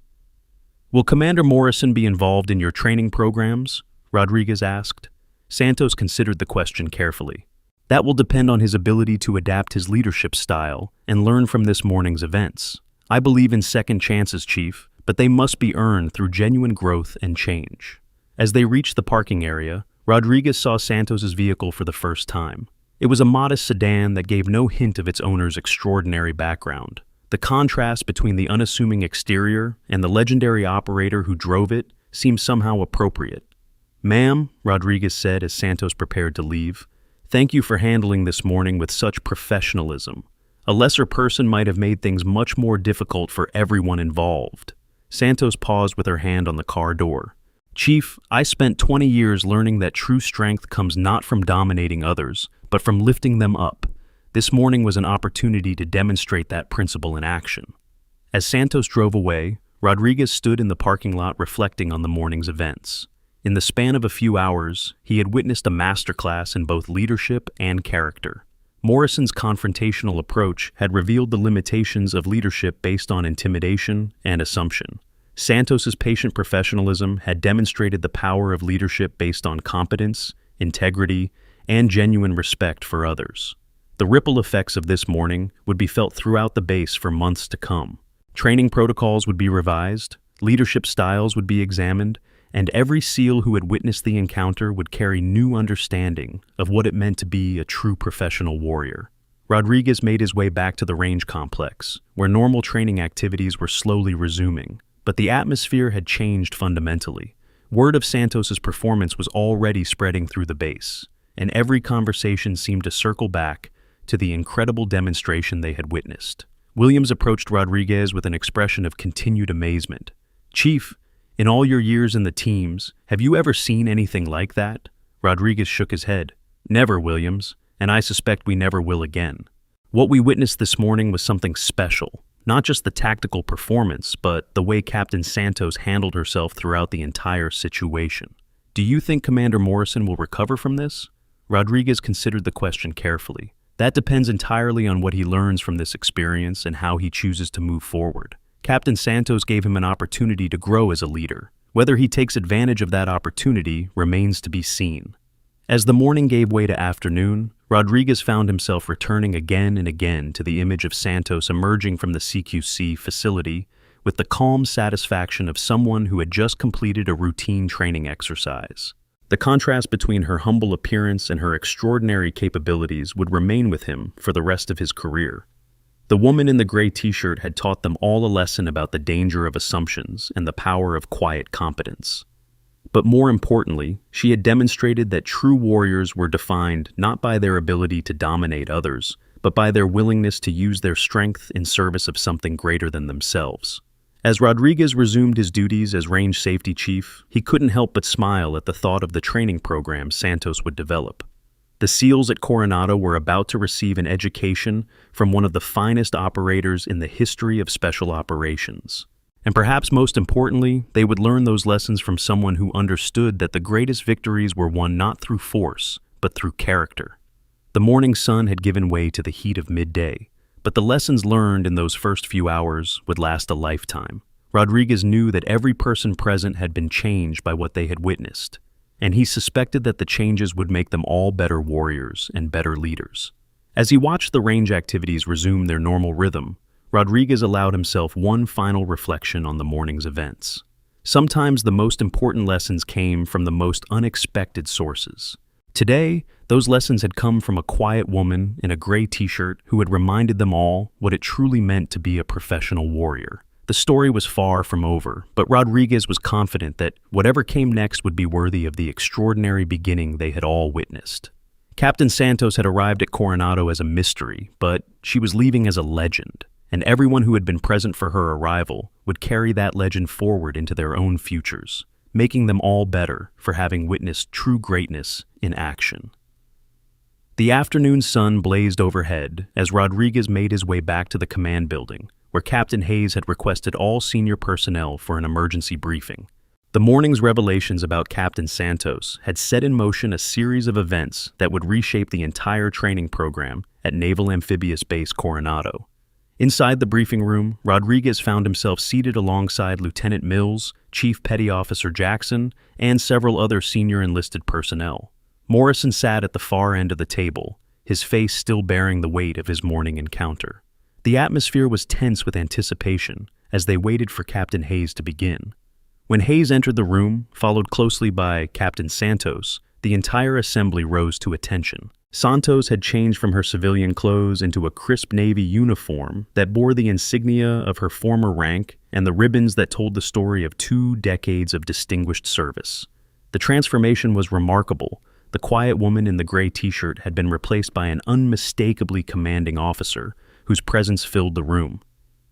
Will Commander Morrison be involved in your training programs? Rodriguez asked. Santos considered the question carefully. That will depend on his ability to adapt his leadership style and learn from this morning's events. I believe in second chances, Chief, but they must be earned through genuine growth and change. As they reached the parking area, Rodriguez saw Santos's vehicle for the first time. It was a modest sedan that gave no hint of its owner's extraordinary background. The contrast between the unassuming exterior and the legendary operator who drove it seemed somehow appropriate. "Ma'am," Rodriguez said as Santos prepared to leave, "thank you for handling this morning with such professionalism. A lesser person might have made things much more difficult for everyone involved." Santos paused with her hand on the car door. "Chief, I spent 20 years learning that true strength comes not from dominating others, but from lifting them up. This morning was an opportunity to demonstrate that principle in action." As Santos drove away, Rodriguez stood in the parking lot reflecting on the morning's events. In the span of a few hours, he had witnessed a masterclass in both leadership and character. Morrison's confrontational approach had revealed the limitations of leadership based on intimidation and assumption. Santos's patient professionalism had demonstrated the power of leadership based on competence, integrity, and genuine respect for others. The ripple effects of this morning would be felt throughout the base for months to come. Training protocols would be revised, leadership styles would be examined, and every SEAL who had witnessed the encounter would carry new understanding of what it meant to be a true professional warrior. Rodriguez made his way back to the range complex, where normal training activities were slowly resuming, but the atmosphere had changed fundamentally. Word of Santos's performance was already spreading through the base, and every conversation seemed to circle back to the incredible demonstration they had witnessed. Williams approached Rodriguez with an expression of continued amazement. "Chief, in all your years in the teams, have you ever seen anything like that?" Rodriguez shook his head. "Never, Williams, and I suspect we never will again. What we witnessed this morning was something special, not just the tactical performance, but the way Captain Santos handled herself throughout the entire situation. Do you think Commander Morrison will recover from this?" Rodriguez considered the question carefully. "That depends entirely on what he learns from this experience and how he chooses to move forward. Captain Santos gave him an opportunity to grow as a leader. Whether he takes advantage of that opportunity remains to be seen." As the morning gave way to afternoon, Rodriguez found himself returning again and again to the image of Santos emerging from the CQC facility with the calm satisfaction of someone who had just completed a routine training exercise. The contrast between her humble appearance and her extraordinary capabilities would remain with him for the rest of his career. The woman in the gray t-shirt had taught them all a lesson about the danger of assumptions and the power of quiet competence. But more importantly, she had demonstrated that true warriors were defined not by their ability to dominate others, but by their willingness to use their strength in service of something greater than themselves. As Rodriguez resumed his duties as range safety chief, he couldn't help but smile at the thought of the training program Santos would develop. The SEALs at Coronado were about to receive an education from one of the finest operators in the history of special operations. And perhaps most importantly, they would learn those lessons from someone who understood that the greatest victories were won not through force, but through character. The morning sun had given way to the heat of midday, but the lessons learned in those first few hours would last a lifetime. Rodriguez knew that every person present had been changed by what they had witnessed, and he suspected that the changes would make them all better warriors and better leaders. As he watched the range activities resume their normal rhythm, Rodriguez allowed himself one final reflection on the morning's events. Sometimes the most important lessons came from the most unexpected sources. Today, those lessons had come from a quiet woman in a gray t-shirt who had reminded them all what it truly meant to be a professional warrior. The story was far from over, but Rodriguez was confident that whatever came next would be worthy of the extraordinary beginning they had all witnessed. Captain Santos had arrived at Coronado as a mystery, but she was leaving as a legend, and everyone who had been present for her arrival would carry that legend forward into their own futures, making them all better for having witnessed true greatness in action. The afternoon sun blazed overhead as Rodriguez made his way back to the command building, where Captain Hayes had requested all senior personnel for an emergency briefing. The morning's revelations about Captain Santos had set in motion a series of events that would reshape the entire training program at Naval Amphibious Base Coronado. Inside the briefing room, Rodriguez found himself seated alongside Lieutenant Mills, Chief Petty Officer Jackson, and several other senior enlisted personnel. Morrison sat at the far end of the table, his face still bearing the weight of his morning encounter. The atmosphere was tense with anticipation as they waited for Captain Hayes to begin. When Hayes entered the room, followed closely by Captain Santos, the entire assembly rose to attention. Santos had changed from her civilian clothes into a crisp navy uniform that bore the insignia of her former rank and the ribbons that told the story of 2 decades of distinguished service. The transformation was remarkable. The quiet woman in the gray t-shirt had been replaced by an unmistakably commanding officer whose presence filled the room.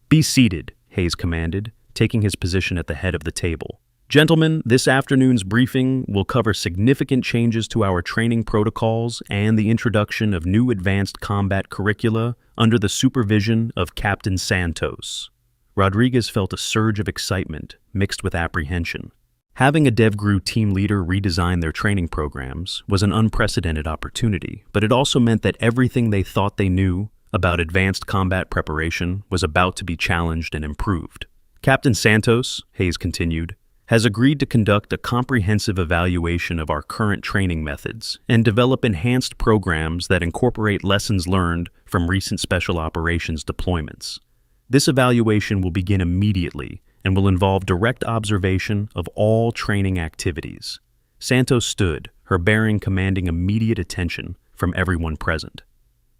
"Be seated," Hayes commanded, taking his position at the head of the table. "Gentlemen, this afternoon's briefing will cover significant changes to our training protocols and the introduction of new advanced combat curricula under the supervision of Captain Santos." Rodriguez felt a surge of excitement mixed with apprehension. Having a DevGru team leader redesign their training programs was an unprecedented opportunity, but it also meant that everything they thought they knew about advanced combat preparation was about to be challenged and improved. "Captain Santos," Hayes continued, "has agreed to conduct a comprehensive evaluation of our current training methods and develop enhanced programs that incorporate lessons learned from recent special operations deployments. This evaluation will begin immediately and will involve direct observation of all training activities." Santos stood, her bearing commanding immediate attention from everyone present.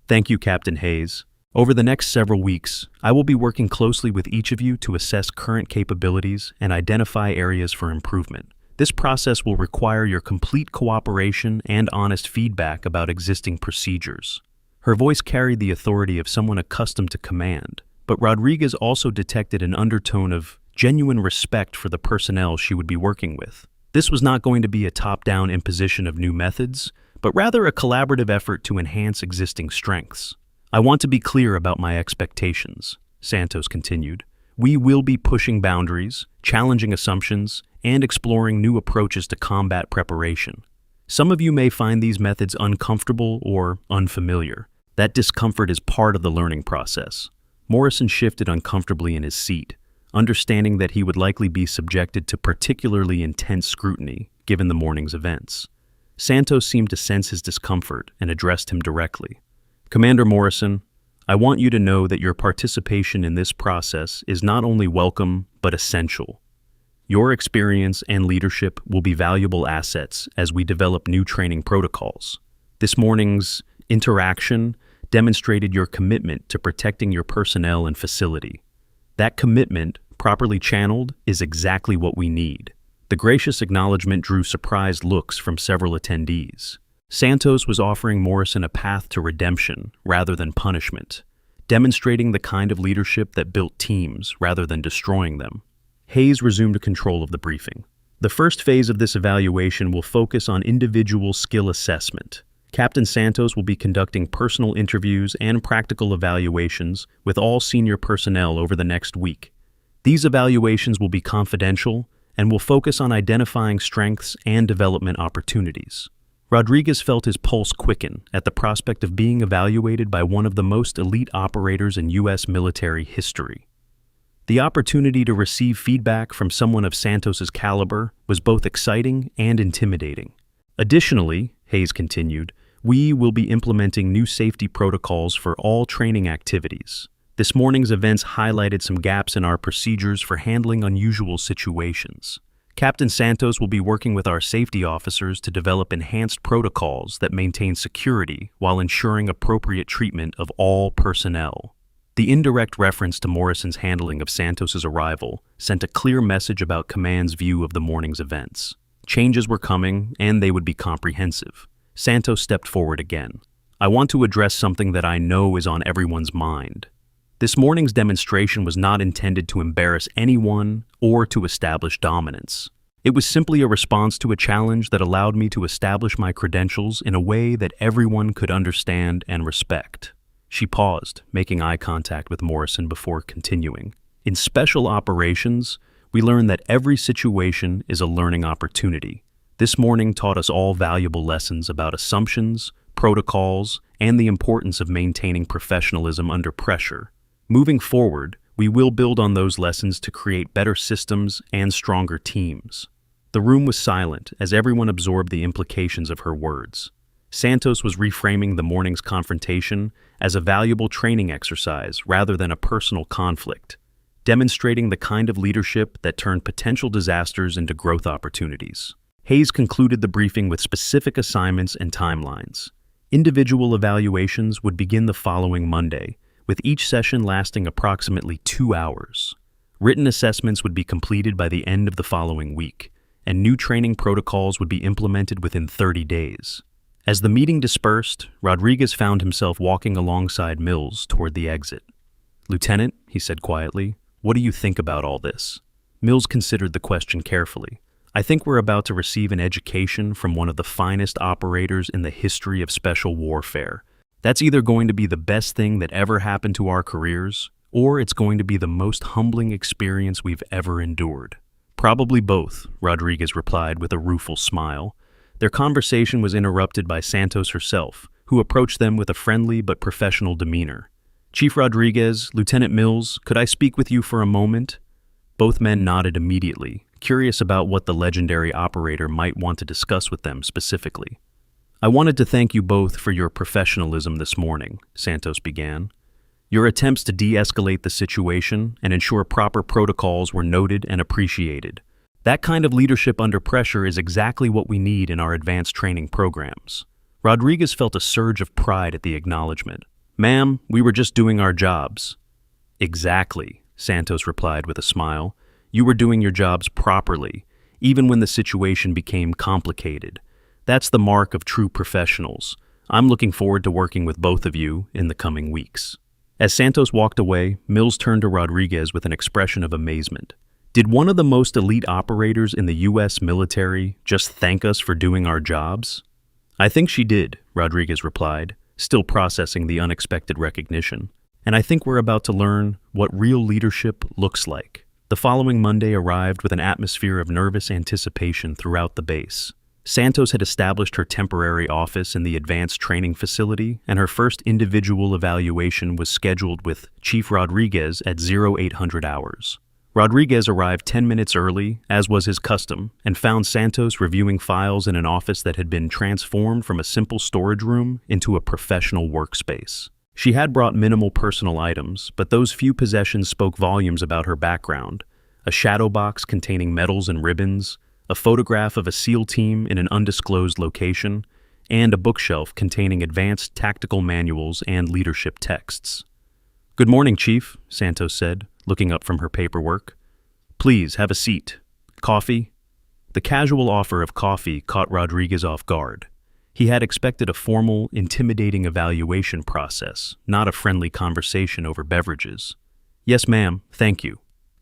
"Thank you, Captain Hayes. Over the next several weeks, I will be working closely with each of you to assess current capabilities and identify areas for improvement. This process will require your complete cooperation and honest feedback about existing procedures." Her voice carried the authority of someone accustomed to command, but Rodriguez also detected an undertone of genuine respect for the personnel she would be working with. This was not going to be a top-down imposition of new methods, but rather a collaborative effort to enhance existing strengths. "I want to be clear about my expectations," Santos continued. "We will be pushing boundaries, challenging assumptions, and exploring new approaches to combat preparation. Some of you may find these methods uncomfortable or unfamiliar. That discomfort is part of the learning process." Morrison shifted uncomfortably in his seat, understanding that he would likely be subjected to particularly intense scrutiny given the morning's events. Santos seemed to sense his discomfort and addressed him directly. "Commander Morrison, I want you to know that your participation in this process is not only welcome but essential. Your experience and leadership will be valuable assets as we develop new training protocols. This morning's interaction demonstrated your commitment to protecting your personnel and facility. That commitment, properly channeled, is exactly what we need." The gracious acknowledgement drew surprised looks from several attendees. Santos was offering Morrison a path to redemption rather than punishment, demonstrating the kind of leadership that built teams rather than destroying them. Hayes resumed control of the briefing. "The first phase of this evaluation will focus on individual skill assessment. Captain Santos will be conducting personal interviews and practical evaluations with all senior personnel over the next week. These evaluations will be confidential and will focus on identifying strengths and development opportunities." Rodriguez felt his pulse quicken at the prospect of being evaluated by one of the most elite operators in U.S. military history. The opportunity to receive feedback from someone of Santos's caliber was both exciting and intimidating. "Additionally," Hayes continued, "we will be implementing new safety protocols for all training activities. This morning's events highlighted some gaps in our procedures for handling unusual situations. Captain Santos will be working with our safety officers to develop enhanced protocols that maintain security while ensuring appropriate treatment of all personnel." The indirect reference to Morrison's handling of Santos's arrival sent a clear message about command's view of the morning's events. Changes were coming, and they would be comprehensive. Santos stepped forward again. "I want to address something that I know is on everyone's mind. This morning's demonstration was not intended to embarrass anyone or to establish dominance. It was simply a response to a challenge that allowed me to establish my credentials in a way that everyone could understand and respect." She paused, making eye contact with Morrison before continuing. "In special operations, we learn that every situation is a learning opportunity. This morning taught us all valuable lessons about assumptions, protocols, and the importance of maintaining professionalism under pressure. Moving forward, we will build on those lessons to create better systems and stronger teams." The room was silent as everyone absorbed the implications of her words. Santos was reframing the morning's confrontation as a valuable training exercise rather than a personal conflict, demonstrating the kind of leadership that turned potential disasters into growth opportunities. Hayes concluded the briefing with specific assignments and timelines. Individual evaluations would begin the following Monday, with each session lasting approximately 2 hours. Written assessments would be completed by the end of the following week, and new training protocols would be implemented within 30 days. As the meeting dispersed, Rodriguez found himself walking alongside Mills toward the exit. "Lieutenant," he said quietly, "what do you think about all this?" Mills considered the question carefully. "I think we're about to receive an education from one of the finest operators in the history of special warfare. That's either going to be the best thing that ever happened to our careers, or it's going to be the most humbling experience we've ever endured." "Probably both," Rodriguez replied with a rueful smile. Their conversation was interrupted by Santos herself, who approached them with a friendly but professional demeanor. "Chief Rodriguez, Lieutenant Mills, could I speak with you for a moment?" Both men nodded immediately, curious about what the legendary operator might want to discuss with them specifically. "I wanted to thank you both for your professionalism this morning," Santos began. "Your attempts to de-escalate the situation and ensure proper protocols were noted and appreciated. That kind of leadership under pressure is exactly what we need in our advanced training programs." Rodriguez felt a surge of pride at the acknowledgement. "Ma'am, we were just doing our jobs." "Exactly," Santos replied with a smile. "You were doing your jobs properly, even when the situation became complicated. That's the mark of true professionals. I'm looking forward to working with both of you in the coming weeks." As Santos walked away, Mills turned to Rodriguez with an expression of amazement. "Did one of the most elite operators in the U.S. military just thank us for doing our jobs?" "I think she did," Rodriguez replied, still processing the unexpected recognition. "And I think we're about to learn what real leadership looks like." The following Monday arrived with an atmosphere of nervous anticipation throughout the base. Santos had established her temporary office in the advanced training facility, and her first individual evaluation was scheduled with Chief Rodriguez at 0800 hours. Rodriguez arrived 10 minutes early, as was his custom, and found Santos reviewing files in an office that had been transformed from a simple storage room into a professional workspace. She had brought minimal personal items, but those few possessions spoke volumes about her background: a shadow box containing medals and ribbons, a photograph of a SEAL team in an undisclosed location, and a bookshelf containing advanced tactical manuals and leadership texts. "Good morning, Chief," Santos said, looking up from her paperwork. "Please, have a seat. Coffee?" The casual offer of coffee caught Rodriguez off guard. He had expected a formal, intimidating evaluation process, not a friendly conversation over beverages. "Yes, ma'am, thank you."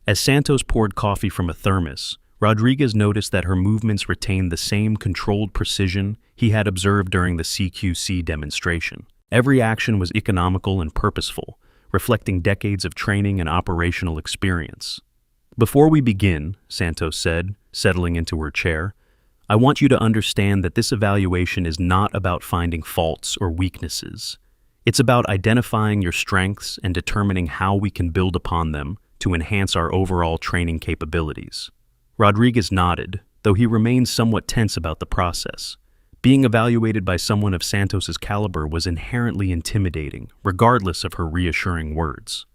As Santos poured coffee from a thermos, Rodriguez noticed that her movements retained the same controlled precision he had observed during the CQC demonstration. Every action was economical and purposeful, reflecting decades of training and operational experience. "Before we begin," Santos said, settling into her chair, "I want you to understand that this evaluation is not about finding faults or weaknesses. It's about identifying your strengths and determining how we can build upon them to enhance our overall training capabilities." Rodriguez nodded, though he remained somewhat tense about the process. Being evaluated by someone of Santos's caliber was inherently intimidating, regardless of her reassuring words.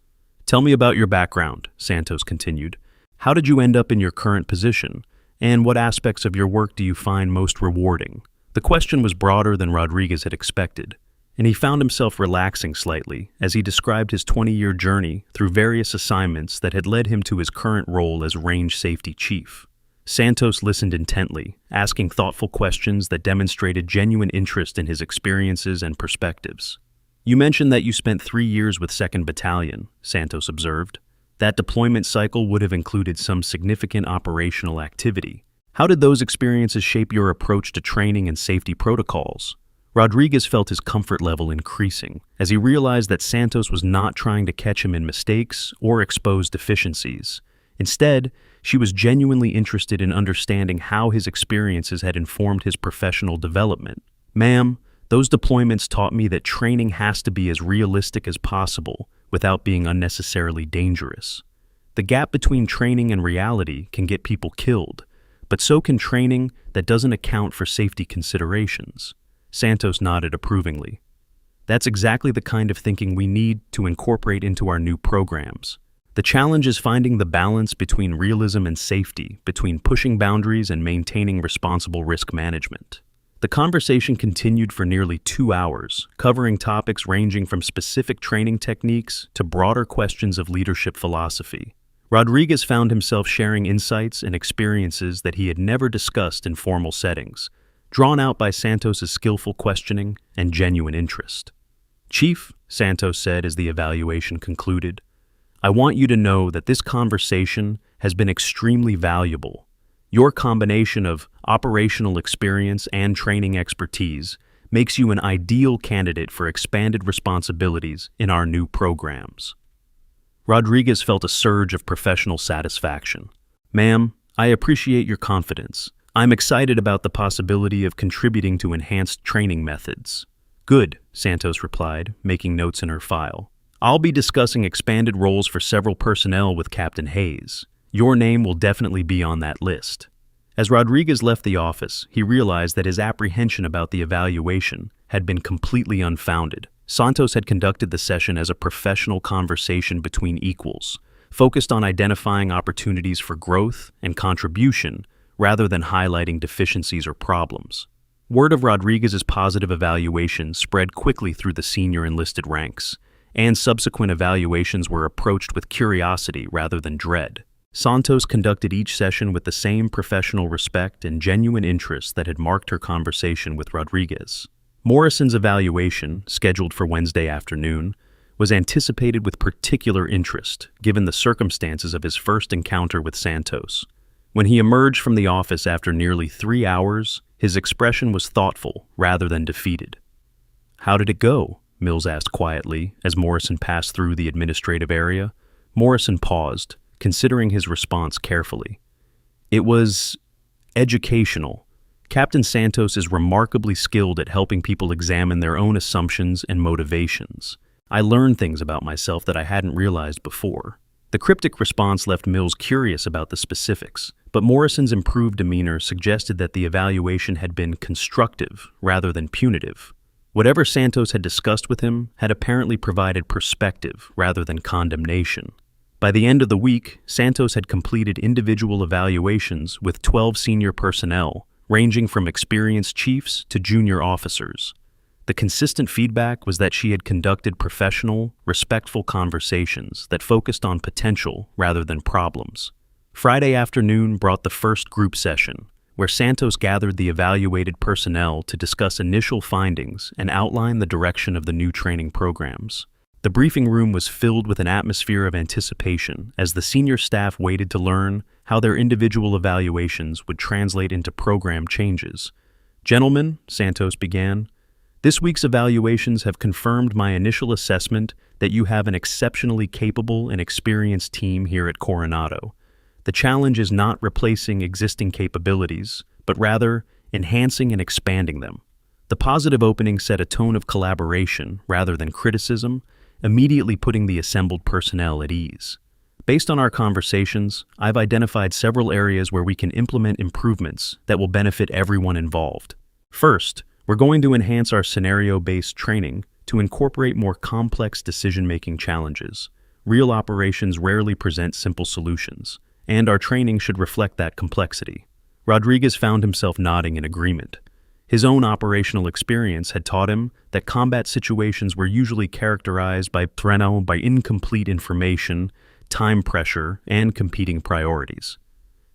"Tell me about your background," Santos continued. "How did you end up in your current position? And what aspects of your work do you find most rewarding?" The question was broader than Rodriguez had expected, and he found himself relaxing slightly as he described his 20-year journey through various assignments that had led him to his current role as Range Safety Chief. Santos listened intently, asking thoughtful questions that demonstrated genuine interest in his experiences and perspectives. "You mentioned that you spent 3 years with 2nd Battalion," Santos observed. "That deployment cycle would have included some significant operational activity. How did those experiences shape your approach to training and safety protocols?" Rodriguez felt his comfort level increasing as he realized that Santos was not trying to catch him in mistakes or expose deficiencies. Instead, she was genuinely interested in understanding how his experiences had informed his professional development. "Ma'am, those deployments taught me that training has to be as realistic as possible without being unnecessarily dangerous. The gap between training and reality can get people killed, but so can training that doesn't account for safety considerations." Santos nodded approvingly. "That's exactly the kind of thinking we need to incorporate into our new programs. The challenge is finding the balance between realism and safety, between pushing boundaries and maintaining responsible risk management." The conversation continued for nearly 2 hours, covering topics ranging from specific training techniques to broader questions of leadership philosophy. Rodriguez found himself sharing insights and experiences that he had never discussed in formal settings, drawn out by Santos's skillful questioning and genuine interest. "Chief," Santos said as the evaluation concluded, "I want you to know that this conversation has been extremely valuable. Your combination of operational experience and training expertise makes you an ideal candidate for expanded responsibilities in our new programs." Rodriguez felt a surge of professional satisfaction. "Ma'am, I appreciate your confidence. I'm excited about the possibility of contributing to enhanced training methods." "Good," Santos replied, making notes in her file. "I'll be discussing expanded roles for several personnel with Captain Hayes. Your name will definitely be on that list." As Rodriguez left the office, he realized that his apprehension about the evaluation had been completely unfounded. Santos had conducted the session as a professional conversation between equals, focused on identifying opportunities for growth and contribution rather than highlighting deficiencies or problems. Word of Rodriguez's positive evaluation spread quickly through the senior enlisted ranks, and subsequent evaluations were approached with curiosity rather than dread. Santos conducted each session with the same professional respect and genuine interest that had marked her conversation with Rodriguez. Morrison's evaluation, scheduled for Wednesday afternoon, was anticipated with particular interest, given the circumstances of his first encounter with Santos. When he emerged from the office after nearly 3 hours, his expression was thoughtful rather than defeated. "How did it go?" Mills asked quietly as Morrison passed through the administrative area. Morrison paused, considering his response carefully. "It was educational. Captain Santos is remarkably skilled at helping people examine their own assumptions and motivations. I learned things about myself that I hadn't realized before." The cryptic response left Mills curious about the specifics, but Morrison's improved demeanor suggested that the evaluation had been constructive rather than punitive. Whatever Santos had discussed with him had apparently provided perspective rather than condemnation. By the end of the week, Santos had completed individual evaluations with 12 senior personnel, ranging from experienced chiefs to junior officers. The consistent feedback was that she had conducted professional, respectful conversations that focused on potential rather than problems. Friday afternoon brought the first group session, where Santos gathered the evaluated personnel to discuss initial findings and outline the direction of the new training programs. The briefing room was filled with an atmosphere of anticipation as the senior staff waited to learn how their individual evaluations would translate into program changes. "Gentlemen," Santos began, "this week's evaluations have confirmed my initial assessment that you have an exceptionally capable and experienced team here at Coronado. The challenge is not replacing existing capabilities, but rather enhancing and expanding them." The positive opening set a tone of collaboration rather than criticism, immediately putting the assembled personnel at ease. "Based on our conversations, I've identified several areas where we can implement improvements that will benefit everyone involved. First, we're going to enhance our scenario-based training to incorporate more complex decision-making challenges. Real operations rarely present simple solutions, and our training should reflect that complexity." Rodriguez found himself nodding in agreement. His own operational experience had taught him that combat situations were usually characterized by incomplete information, time pressure, and competing priorities.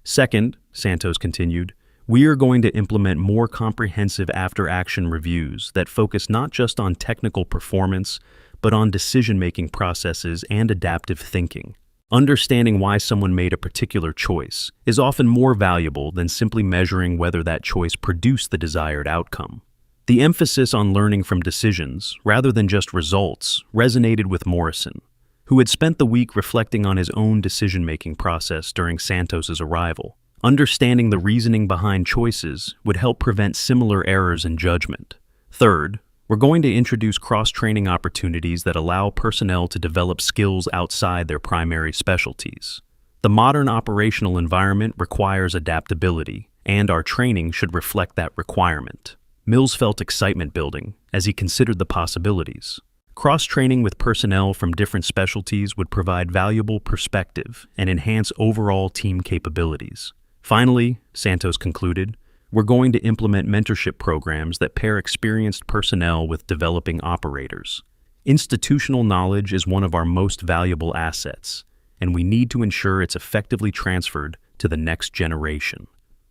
"Second," Santos continued, "we are going to implement more comprehensive after-action reviews that focus not just on technical performance, but on decision-making processes and adaptive thinking. Understanding why someone made a particular choice is often more valuable than simply measuring whether that choice produced the desired outcome." The emphasis on learning from decisions, rather than just results, resonated with Morrison, who had spent the week reflecting on his own decision-making process during Santos's arrival. Understanding the reasoning behind choices would help prevent similar errors in judgment. Third, we're going to introduce cross-training opportunities that allow personnel to develop skills outside their primary specialties. The modern operational environment requires adaptability, and our training should reflect that requirement. Mills felt excitement building as he considered the possibilities. Cross-training with personnel from different specialties would provide valuable perspective and enhance overall team capabilities. Finally, Santos concluded, We're going to implement mentorship programs that pair experienced personnel with developing operators. Institutional knowledge is one of our most valuable assets, and we need to ensure it's effectively transferred to the next generation.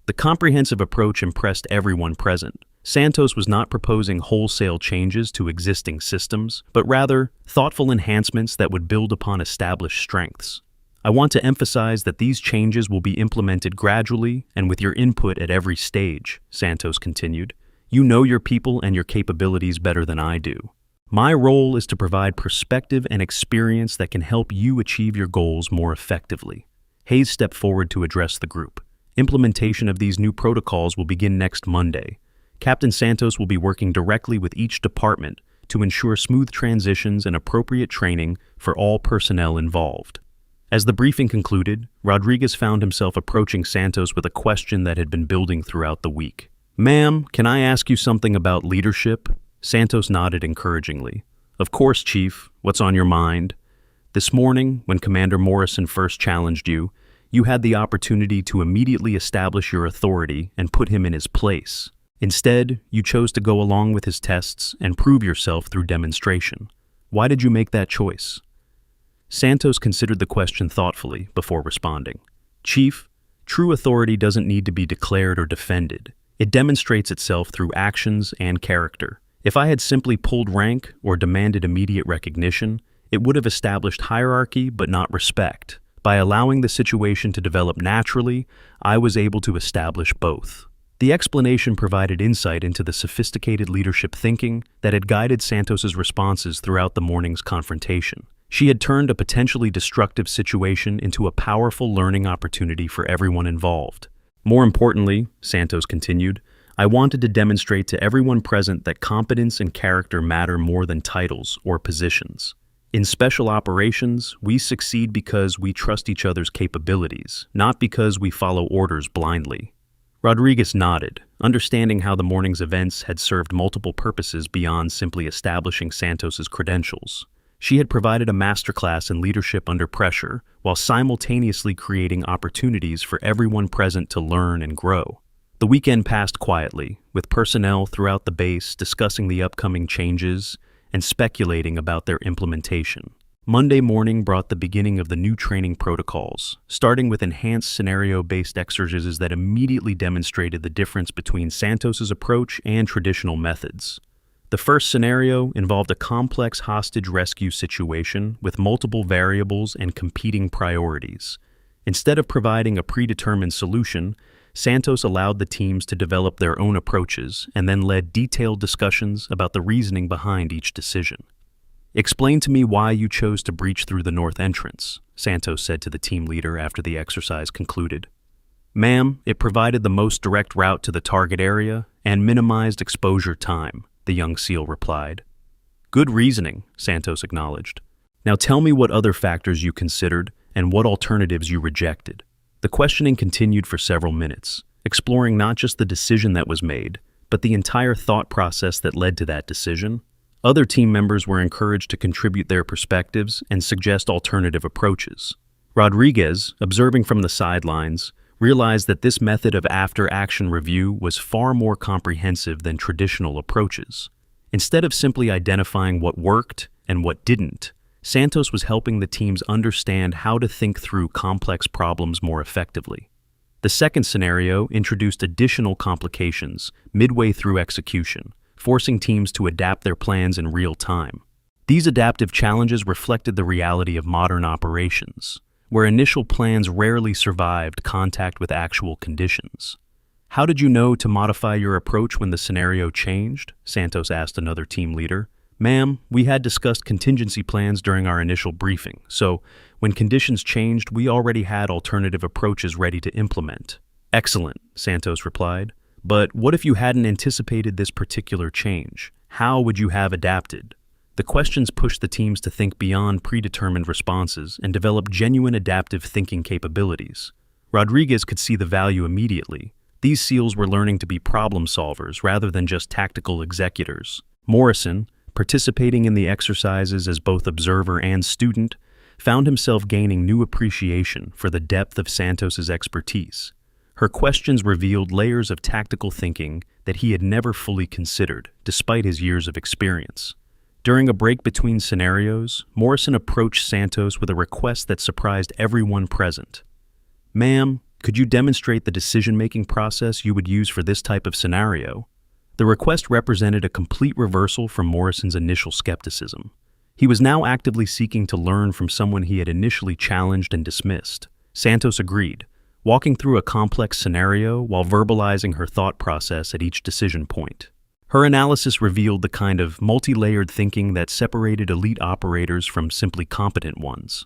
The comprehensive approach impressed everyone present. Santos was not proposing wholesale changes to existing systems, but rather thoughtful enhancements that would build upon established strengths. I want to emphasize that these changes will be implemented gradually and with your input at every stage, Santos continued. You know your people and your capabilities better than I do. My role is to provide perspective and experience that can help you achieve your goals more effectively. Hayes stepped forward to address the group. Implementation of these new protocols will begin next Monday. Captain Santos will be working directly with each department to ensure smooth transitions and appropriate training for all personnel involved. As the briefing concluded, Rodriguez found himself approaching Santos with a question that had been building throughout the week. "Ma'am, can I ask you something about leadership?" Santos nodded encouragingly. "Of course, Chief. What's on your mind?" "This morning, when Commander Morrison first challenged you, you had the opportunity to immediately establish your authority and put him in his place. Instead, you chose to go along with his tests and prove yourself through demonstration. Why did you make that choice?" Santos considered the question thoughtfully before responding. "Chief, true authority doesn't need to be declared or defended. It demonstrates itself through actions and character. If I had simply pulled rank or demanded immediate recognition, it would have established hierarchy but not respect. By allowing the situation to develop naturally, I was able to establish both." The explanation provided insight into the sophisticated leadership thinking that had guided Santos's responses throughout the morning's confrontation. She had turned a potentially destructive situation into a powerful learning opportunity for everyone involved. "More importantly," Santos continued, "I wanted to demonstrate to everyone present that competence and character matter more than titles or positions. In special operations, we succeed because we trust each other's capabilities, not because we follow orders blindly." Rodriguez nodded, understanding how the morning's events had served multiple purposes beyond simply establishing Santos's credentials. She had provided a masterclass in leadership under pressure, while simultaneously creating opportunities for everyone present to learn and grow. The weekend passed quietly, with personnel throughout the base discussing the upcoming changes and speculating about their implementation. Monday morning brought the beginning of the new training protocols, starting with enhanced scenario-based exercises that immediately demonstrated the difference between Santos's approach and traditional methods. The first scenario involved a complex hostage rescue situation with multiple variables and competing priorities. Instead of providing a predetermined solution, Santos allowed the teams to develop their own approaches and then led detailed discussions about the reasoning behind each decision. "Explain to me why you chose to breach through the north entrance," Santos said to the team leader after the exercise concluded. "Ma'am, it provided the most direct route to the target area and minimized exposure time," the young SEAL replied. "Good reasoning," Santos acknowledged. "Now tell me what other factors you considered and what alternatives you rejected." The questioning continued for several minutes, exploring not just the decision that was made, but the entire thought process that led to that decision. Other team members were encouraged to contribute their perspectives and suggest alternative approaches. Rodriguez, observing from the sidelines, realized that this method of after-action review was far more comprehensive than traditional approaches. Instead of simply identifying what worked and what didn't, Santos was helping the teams understand how to think through complex problems more effectively. The second scenario introduced additional complications midway through execution, forcing teams to adapt their plans in real time. These adaptive challenges reflected the reality of modern operations, where initial plans rarely survived contact with actual conditions. "How did you know to modify your approach when the scenario changed?" Santos asked another team leader. "Ma'am, we had discussed contingency plans during our initial briefing, so when conditions changed, we already had alternative approaches ready to implement." "Excellent," Santos replied. "But what if you hadn't anticipated this particular change? How would you have adapted?" The questions pushed the teams to think beyond predetermined responses and develop genuine adaptive thinking capabilities. Rodriguez could see the value immediately. These SEALs were learning to be problem solvers rather than just tactical executors. Morrison, participating in the exercises as both observer and student, found himself gaining new appreciation for the depth of Santos's expertise. Her questions revealed layers of tactical thinking that he had never fully considered, despite his years of experience. During a break between scenarios, Morrison approached Santos with a request that surprised everyone present. "Ma'am, could you demonstrate the decision-making process you would use for this type of scenario?" The request represented a complete reversal from Morrison's initial skepticism. He was now actively seeking to learn from someone he had initially challenged and dismissed. Santos agreed, walking through a complex scenario while verbalizing her thought process at each decision point. Her analysis revealed the kind of multi-layered thinking that separated elite operators from simply competent ones.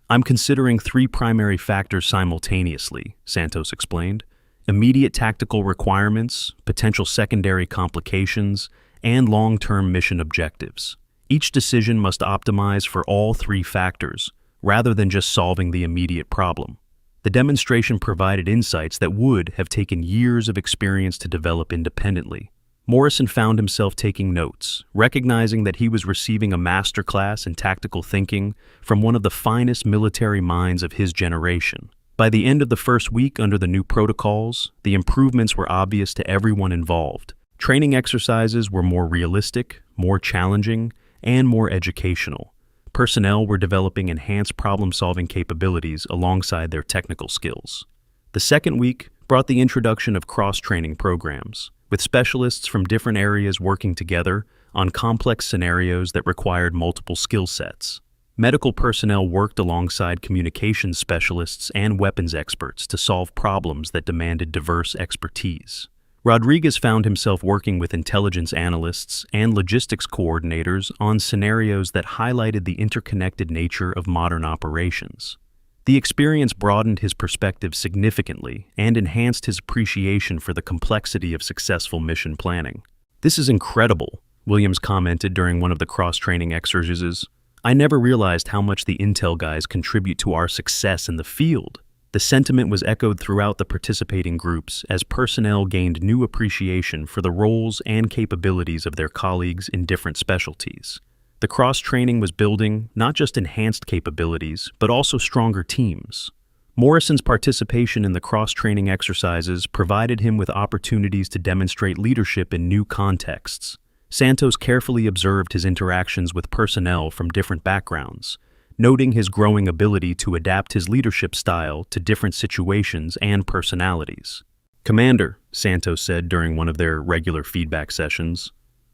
"I'm considering 3 primary factors simultaneously," Santos explained. "Immediate tactical requirements, potential secondary complications, and long-term mission objectives. Each decision must optimize for all 3 factors, rather than just solving the immediate problem." The demonstration provided insights that would have taken years of experience to develop independently. Morrison found himself taking notes, recognizing that he was receiving a masterclass in tactical thinking from one of the finest military minds of his generation. By the end of the first week under the new protocols, the improvements were obvious to everyone involved. Training exercises were more realistic, more challenging, and more educational. Personnel were developing enhanced problem-solving capabilities alongside their technical skills. The second week brought the introduction of cross-training programs, with specialists from different areas working together on complex scenarios that required multiple skill sets. Medical personnel worked alongside communications specialists and weapons experts to solve problems that demanded diverse expertise. Rodriguez found himself working with intelligence analysts and logistics coordinators on scenarios that highlighted the interconnected nature of modern operations. The experience broadened his perspective significantly and enhanced his appreciation for the complexity of successful mission planning. "This is incredible," Williams commented during one of the cross-training exercises. "I never realized how much the intel guys contribute to our success in the field." The sentiment was echoed throughout the participating groups as personnel gained new appreciation for the roles and capabilities of their colleagues in different specialties. The cross-training was building not just enhanced capabilities, but also stronger teams. Morrison's participation in the cross-training exercises provided him with opportunities to demonstrate leadership in new contexts. Santos carefully observed his interactions with personnel from different backgrounds, noting his growing ability to adapt his leadership style to different situations and personalities. "Commander," Santos said during one of their regular feedback sessions,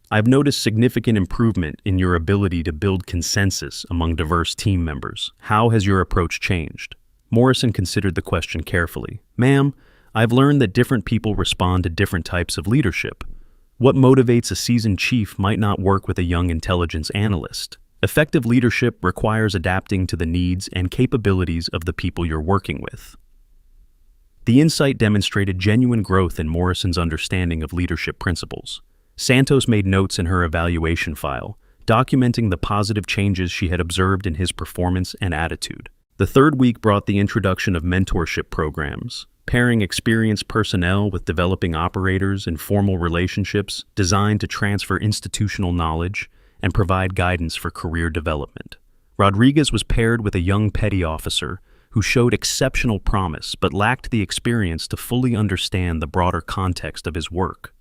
"I've noticed significant improvement in your ability to build consensus among diverse team members. How has your approach changed?" Morrison considered the question carefully. "Ma'am, I've learned that different people respond to different types of leadership. What motivates a seasoned chief might not work with a young intelligence analyst. Effective leadership requires adapting to the needs and capabilities of the people you're working with." The insight demonstrated genuine growth in Morrison's understanding of leadership principles. Santos made notes in her evaluation file, documenting the positive changes she had observed in his performance and attitude. The third week brought the introduction of mentorship programs, pairing experienced personnel with developing operators in formal relationships designed to transfer institutional knowledge and provide guidance for career development. Rodriguez was paired with a young petty officer who showed exceptional promise but lacked the experience to fully understand the broader context of his work.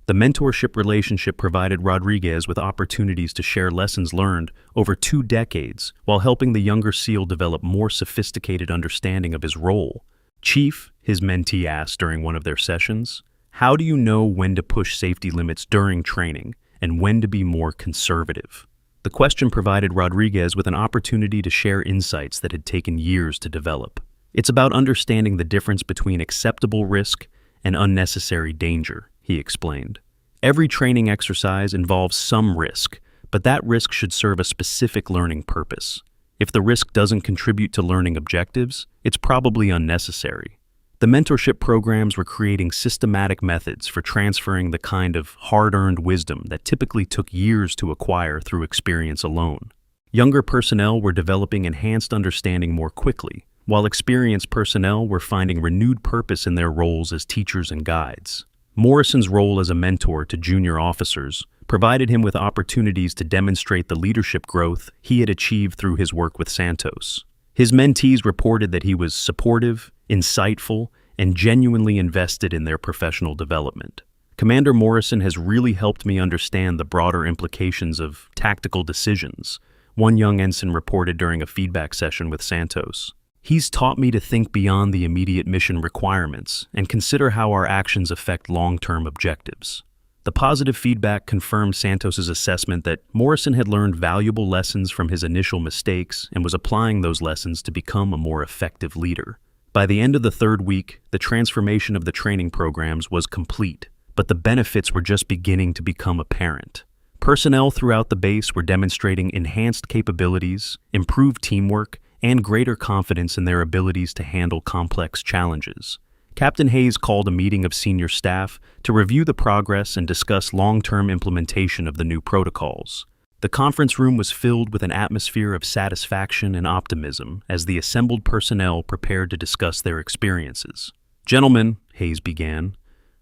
The mentorship relationship provided Rodriguez with opportunities to share lessons learned over 2 decades while helping the younger SEAL develop more sophisticated understanding of his role. "Chief," his mentee asked during one of their sessions, "how do you know when to push safety limits during training and when to be more conservative?" The question provided Rodriguez with an opportunity to share insights that had taken years to develop. "It's about understanding the difference between acceptable risk and unnecessary danger," he explained. "Every training exercise involves some risk, but that risk should serve a specific learning purpose. If the risk doesn't contribute to learning objectives, it's probably unnecessary." The mentorship programs were creating systematic methods for transferring the kind of hard-earned wisdom that typically took years to acquire through experience alone. Younger personnel were developing enhanced understanding more quickly, while experienced personnel were finding renewed purpose in their roles as teachers and guides. Morrison's role as a mentor to junior officers provided him with opportunities to demonstrate the leadership growth he had achieved through his work with Santos. His mentees reported that he was supportive, insightful, and genuinely invested in their professional development. Commander Morrison has really helped me understand the broader implications of tactical decisions, one young ensign reported during a feedback session with Santos. He's taught me to think beyond the immediate mission requirements and consider how our actions affect long-term objectives. The positive feedback confirmed Santos's assessment that Morrison had learned valuable lessons from his initial mistakes and was applying those lessons to become a more effective leader. By the end of the third week, the transformation of the training programs was complete, but the benefits were just beginning to become apparent. Personnel throughout the base were demonstrating enhanced capabilities, improved teamwork, and greater confidence in their abilities to handle complex challenges. Captain Hayes called a meeting of senior staff to review the progress and discuss long-term implementation of the new protocols. The conference room was filled with an atmosphere of satisfaction and optimism as the assembled personnel prepared to discuss their experiences. "Gentlemen," Hayes began,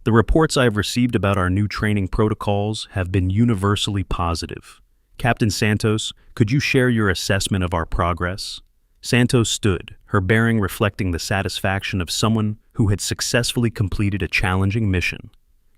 "the reports I have received about our new training protocols have been universally positive. Captain Santos, could you share your assessment of our progress?" Santos stood, her bearing reflecting the satisfaction of someone who had successfully completed a challenging mission.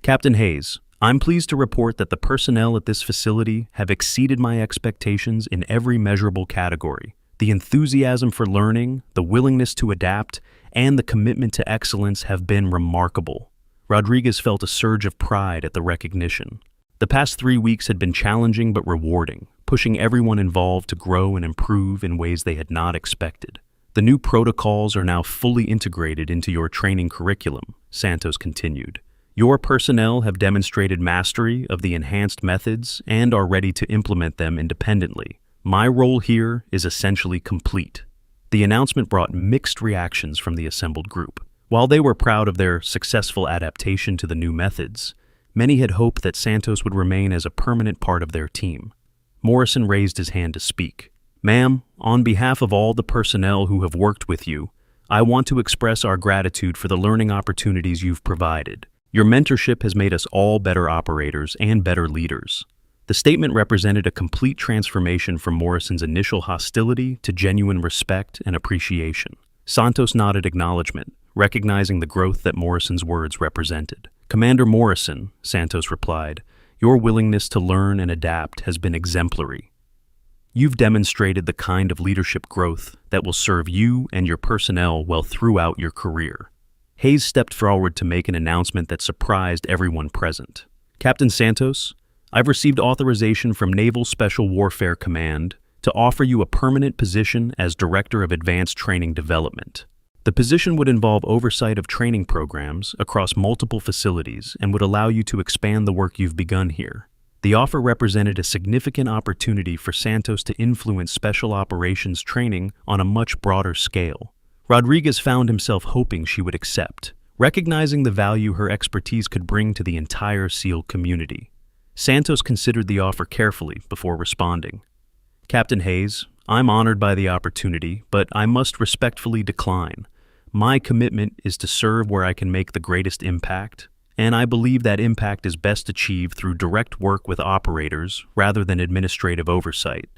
"Captain Hayes, I'm pleased to report that the personnel at this facility have exceeded my expectations in every measurable category. The enthusiasm for learning, the willingness to adapt, and the commitment to excellence have been remarkable." Rodriguez felt a surge of pride at the recognition. The past 3 weeks had been challenging but rewarding, pushing everyone involved to grow and improve in ways they had not expected. "The new protocols are now fully integrated into your training curriculum," Santos continued. "Your personnel have demonstrated mastery of the enhanced methods and are ready to implement them independently. My role here is essentially complete." The announcement brought mixed reactions from the assembled group. While they were proud of their successful adaptation to the new methods, many had hoped that Santos would remain as a permanent part of their team. Morrison raised his hand to speak. "Ma'am, on behalf of all the personnel who have worked with you, I want to express our gratitude for the learning opportunities you've provided. Your mentorship has made us all better operators and better leaders." The statement represented a complete transformation from Morrison's initial hostility to genuine respect and appreciation. Santos nodded acknowledgement, recognizing the growth that Morrison's words represented. "Commander Morrison," Santos replied, "your willingness to learn and adapt has been exemplary. You've demonstrated the kind of leadership growth that will serve you and your personnel well throughout your career." Hayes stepped forward to make an announcement that surprised everyone present. "Captain Santos, I've received authorization from Naval Special Warfare Command to offer you a permanent position as Director of Advanced Training Development. The position would involve oversight of training programs across multiple facilities and would allow you to expand the work you've begun here." The offer represented a significant opportunity for Santos to influence special operations training on a much broader scale. Rodriguez found himself hoping she would accept, recognizing the value her expertise could bring to the entire SEAL community. Santos considered the offer carefully before responding. "Captain Hayes, I'm honored by the opportunity, but I must respectfully decline. My commitment is to serve where I can make the greatest impact, and I believe that impact is best achieved through direct work with operators rather than administrative oversight."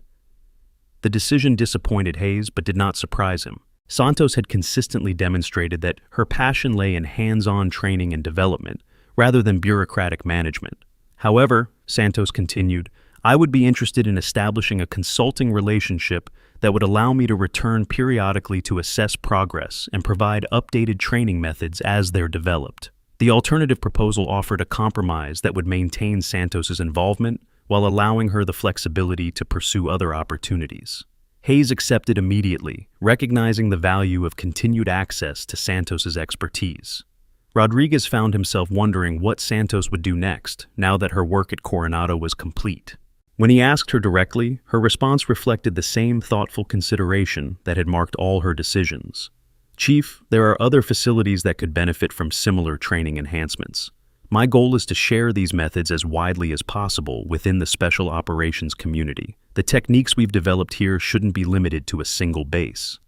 The decision disappointed Hayes but did not surprise him. Santos had consistently demonstrated that her passion lay in hands-on training and development rather than bureaucratic management. "However," Santos continued, "I would be interested in establishing a consulting relationship that would allow me to return periodically to assess progress and provide updated training methods as they're developed." The alternative proposal offered a compromise that would maintain Santos's involvement while allowing her the flexibility to pursue other opportunities. Hayes accepted immediately, recognizing the value of continued access to Santos's expertise. Rodriguez found himself wondering what Santos would do next, now that her work at Coronado was complete. When he asked her directly, her response reflected the same thoughtful consideration that had marked all her decisions. "Chief, there are other facilities that could benefit from similar training enhancements. My goal is to share these methods as widely as possible within the special operations community. The techniques we've developed here shouldn't be limited to a single base."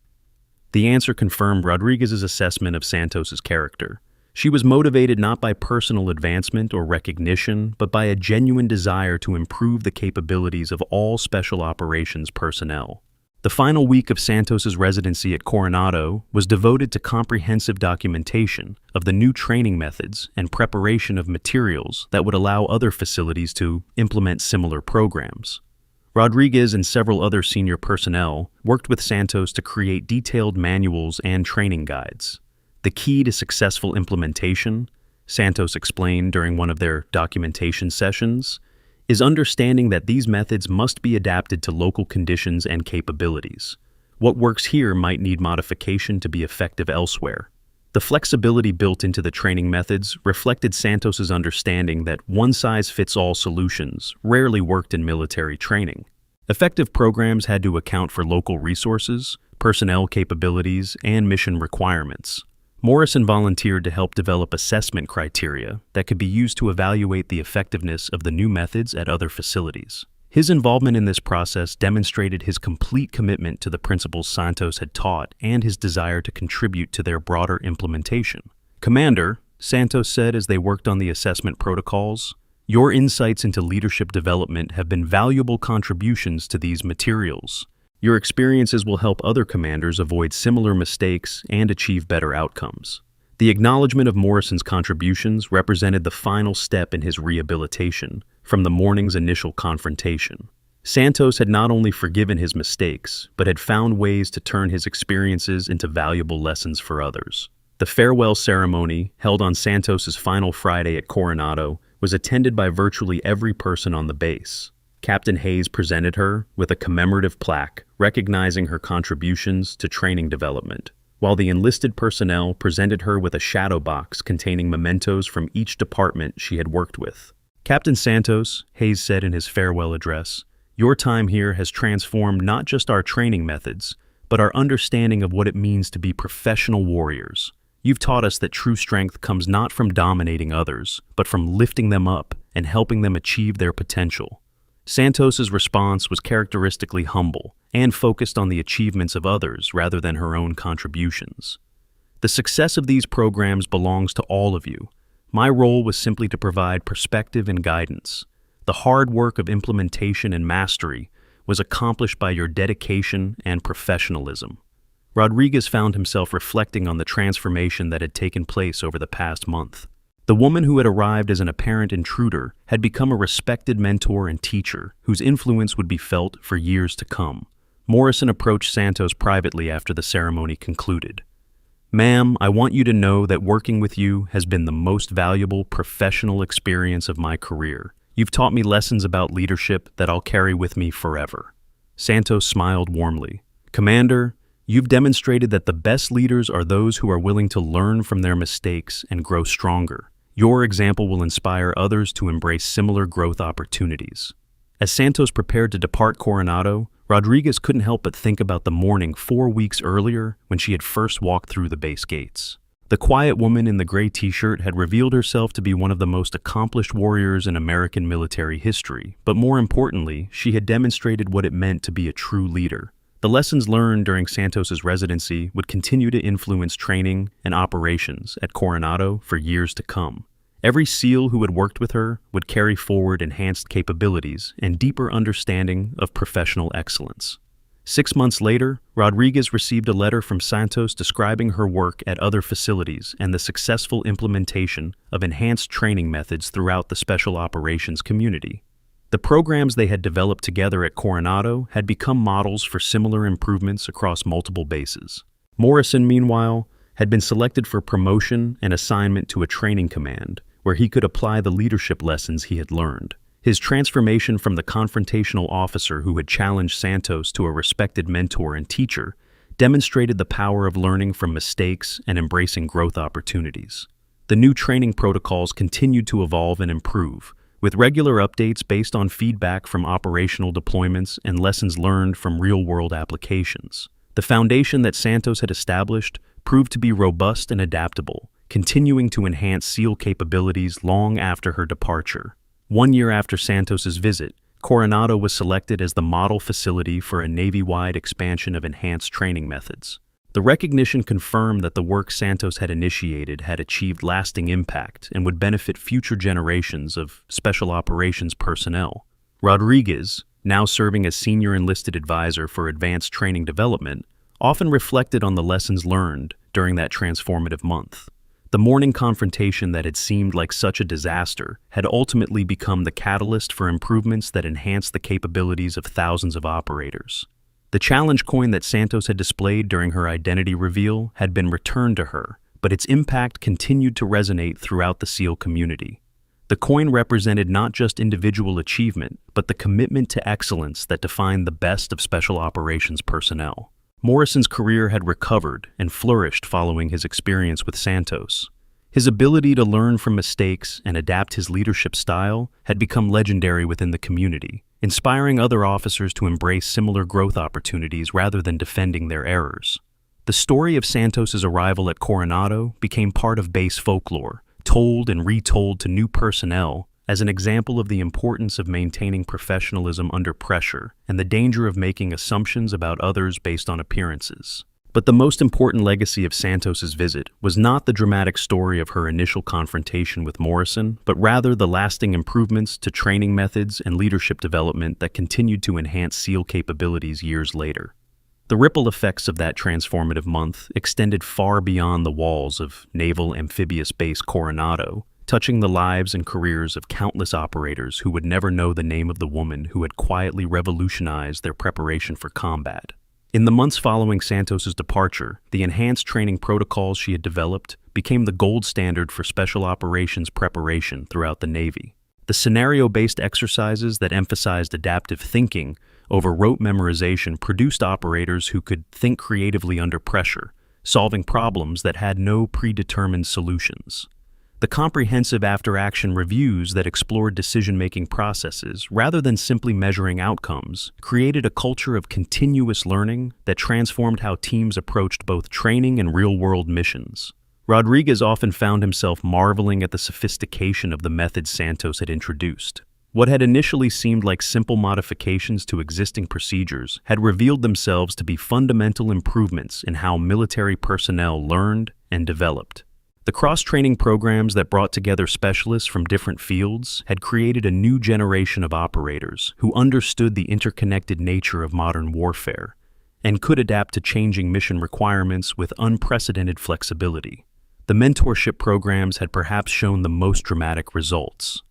The answer confirmed Rodriguez's assessment of Santos's character. She was motivated not by personal advancement or recognition, but by a genuine desire to improve the capabilities of all special operations personnel. The final week of Santos's residency at Coronado was devoted to comprehensive documentation of the new training methods and preparation of materials that would allow other facilities to implement similar programs. Rodriguez and several other senior personnel worked with Santos to create detailed manuals and training guides. The key to successful implementation, Santos explained during one of their documentation sessions, is understanding that these methods must be adapted to local conditions and capabilities. What works here might need modification to be effective elsewhere. The flexibility built into the training methods reflected Santos's understanding that one-size-fits-all solutions rarely worked in military training. Effective programs had to account for local resources, personnel capabilities, and mission requirements. Morrison volunteered to help develop assessment criteria that could be used to evaluate the effectiveness of the new methods at other facilities. His involvement in this process demonstrated his complete commitment to the principles Santos had taught and his desire to contribute to their broader implementation. "Commander," Santos said as they worked on the assessment protocols, "your insights into leadership development have been valuable contributions to these materials. Your experiences will help other commanders avoid similar mistakes and achieve better outcomes." The acknowledgement of Morrison's contributions represented the final step in his rehabilitation from the morning's initial confrontation. Santos had not only forgiven his mistakes, but had found ways to turn his experiences into valuable lessons for others. The farewell ceremony, held on Santos's final Friday at Coronado, was attended by virtually every person on the base. Captain Hayes presented her with a commemorative plaque recognizing her contributions to training development, while the enlisted personnel presented her with a shadow box containing mementos from each department she had worked with. "Captain Santos," Hayes said in his farewell address, "your time here has transformed not just our training methods, but our understanding of what it means to be professional warriors. You've taught us that true strength comes not from dominating others, but from lifting them up and helping them achieve their potential." Santos's response was characteristically humble and focused on the achievements of others rather than her own contributions. "The success of these programs belongs to all of you. My role was simply to provide perspective and guidance. The hard work of implementation and mastery was accomplished by your dedication and professionalism." Rodriguez found himself reflecting on the transformation that had taken place over the past month. The woman who had arrived as an apparent intruder had become a respected mentor and teacher whose influence would be felt for years to come. Morrison approached Santos privately after the ceremony concluded. "Ma'am, I want you to know that working with you has been the most valuable professional experience of my career. You've taught me lessons about leadership that I'll carry with me forever." Santos smiled warmly. "Commander, you've demonstrated that the best leaders are those who are willing to learn from their mistakes and grow stronger. Your example will inspire others to embrace similar growth opportunities." As Santos prepared to depart Coronado, Rodriguez couldn't help but think about the morning 4 weeks earlier when she had first walked through the base gates. The quiet woman in the gray t-shirt had revealed herself to be one of the most accomplished warriors in American military history, but more importantly, she had demonstrated what it meant to be a true leader. The lessons learned during Santos's residency would continue to influence training and operations at Coronado for years to come. Every SEAL who had worked with her would carry forward enhanced capabilities and deeper understanding of professional excellence. 6 months later, Rodriguez received a letter from Santos describing her work at other facilities and the successful implementation of enhanced training methods throughout the special operations community. The programs they had developed together at Coronado had become models for similar improvements across multiple bases. Morrison, meanwhile, had been selected for promotion and assignment to a training command, where he could apply the leadership lessons he had learned. His transformation from the confrontational officer who had challenged Santos to a respected mentor and teacher demonstrated the power of learning from mistakes and embracing growth opportunities. The new training protocols continued to evolve and improve, with regular updates based on feedback from operational deployments and lessons learned from real-world applications. The foundation that Santos had established proved to be robust and adaptable, continuing to enhance SEAL capabilities long after her departure. 1 year after Santos's visit, Coronado was selected as the model facility for a Navy-wide expansion of enhanced training methods. The recognition confirmed that the work Santos had initiated had achieved lasting impact and would benefit future generations of special operations personnel. Rodriguez, now serving as senior enlisted advisor for advanced training development, often reflected on the lessons learned during that transformative month. The morning confrontation that had seemed like such a disaster had ultimately become the catalyst for improvements that enhanced the capabilities of thousands of operators. The challenge coin that Santos had displayed during her identity reveal had been returned to her, but its impact continued to resonate throughout the SEAL community. The coin represented not just individual achievement, but the commitment to excellence that defined the best of special operations personnel. Morrison's career had recovered and flourished following his experience with Santos. His ability to learn from mistakes and adapt his leadership style had become legendary within the community, inspiring other officers to embrace similar growth opportunities rather than defending their errors. The story of Santos's arrival at Coronado became part of base folklore, told and retold to new personnel as an example of the importance of maintaining professionalism under pressure and the danger of making assumptions about others based on appearances. But the most important legacy of Santos's visit was not the dramatic story of her initial confrontation with Morrison, but rather the lasting improvements to training methods and leadership development that continued to enhance SEAL capabilities years later. The ripple effects of that transformative month extended far beyond the walls of Naval Amphibious Base Coronado, touching the lives and careers of countless operators who would never know the name of the woman who had quietly revolutionized their preparation for combat. In the months following Santos's departure, the enhanced training protocols she had developed became the gold standard for special operations preparation throughout the Navy. The scenario-based exercises that emphasized adaptive thinking over rote memorization produced operators who could think creatively under pressure, solving problems that had no predetermined solutions. The comprehensive after-action reviews that explored decision-making processes rather than simply measuring outcomes created a culture of continuous learning that transformed how teams approached both training and real-world missions. Rodriguez often found himself marveling at the sophistication of the methods Santos had introduced. What had initially seemed like simple modifications to existing procedures had revealed themselves to be fundamental improvements in how military personnel learned and developed. The cross-training programs that brought together specialists from different fields had created a new generation of operators who understood the interconnected nature of modern warfare and could adapt to changing mission requirements with unprecedented flexibility. The mentorship programs had perhaps shown the most dramatic results.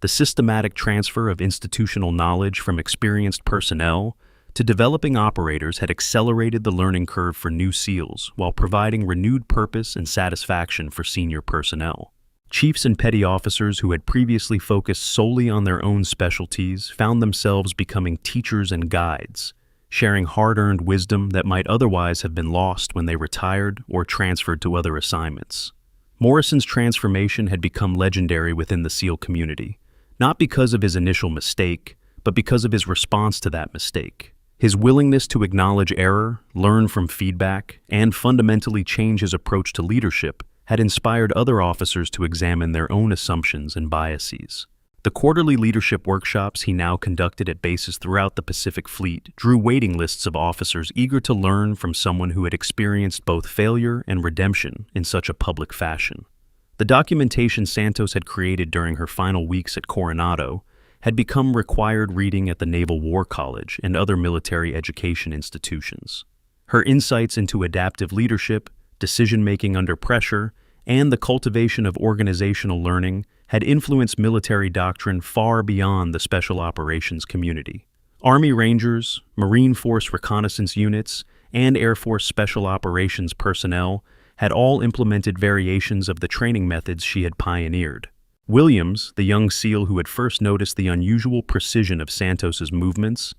The systematic transfer of institutional knowledge from experienced personnel to developing operators had accelerated the learning curve for new SEALs while providing renewed purpose and satisfaction for senior personnel. Chiefs and petty officers who had previously focused solely on their own specialties found themselves becoming teachers and guides, sharing hard-earned wisdom that might otherwise have been lost when they retired or transferred to other assignments. Morrison's transformation had become legendary within the SEAL community, not because of his initial mistake, but because of his response to that mistake. His willingness to acknowledge error, learn from feedback, and fundamentally change his approach to leadership had inspired other officers to examine their own assumptions and biases. The quarterly leadership workshops he now conducted at bases throughout the Pacific Fleet drew waiting lists of officers eager to learn from someone who had experienced both failure and redemption in such a public fashion. The documentation Santos had created during her final weeks at Coronado had become required reading at the Naval War College and other military education institutions. Her insights into adaptive leadership, decision-making under pressure, and the cultivation of organizational learning had influenced military doctrine far beyond the special operations community. Army Rangers, Marine Force reconnaissance units, and Air Force special operations personnel had all implemented variations of the training methods she had pioneered. Williams, the young SEAL who had first noticed the unusual precision of Santos's movements,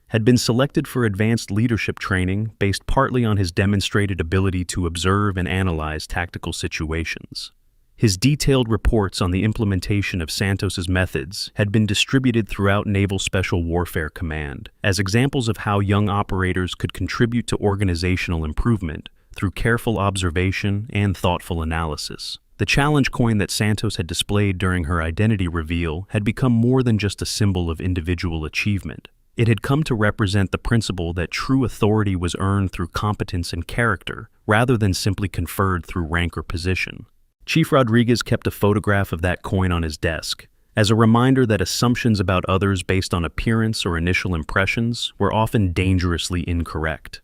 had been selected for advanced leadership training based partly on his demonstrated ability to observe and analyze tactical situations. His detailed reports on the implementation of Santos's methods had been distributed throughout Naval Special Warfare Command as examples of how young operators could contribute to organizational improvement through careful observation and thoughtful analysis. The challenge coin that Santos had displayed during her identity reveal had become more than just a symbol of individual achievement. It had come to represent the principle that true authority was earned through competence and character, rather than simply conferred through rank or position. Chief Rodriguez kept a photograph of that coin on his desk, as a reminder that assumptions about others based on appearance or initial impressions were often dangerously incorrect.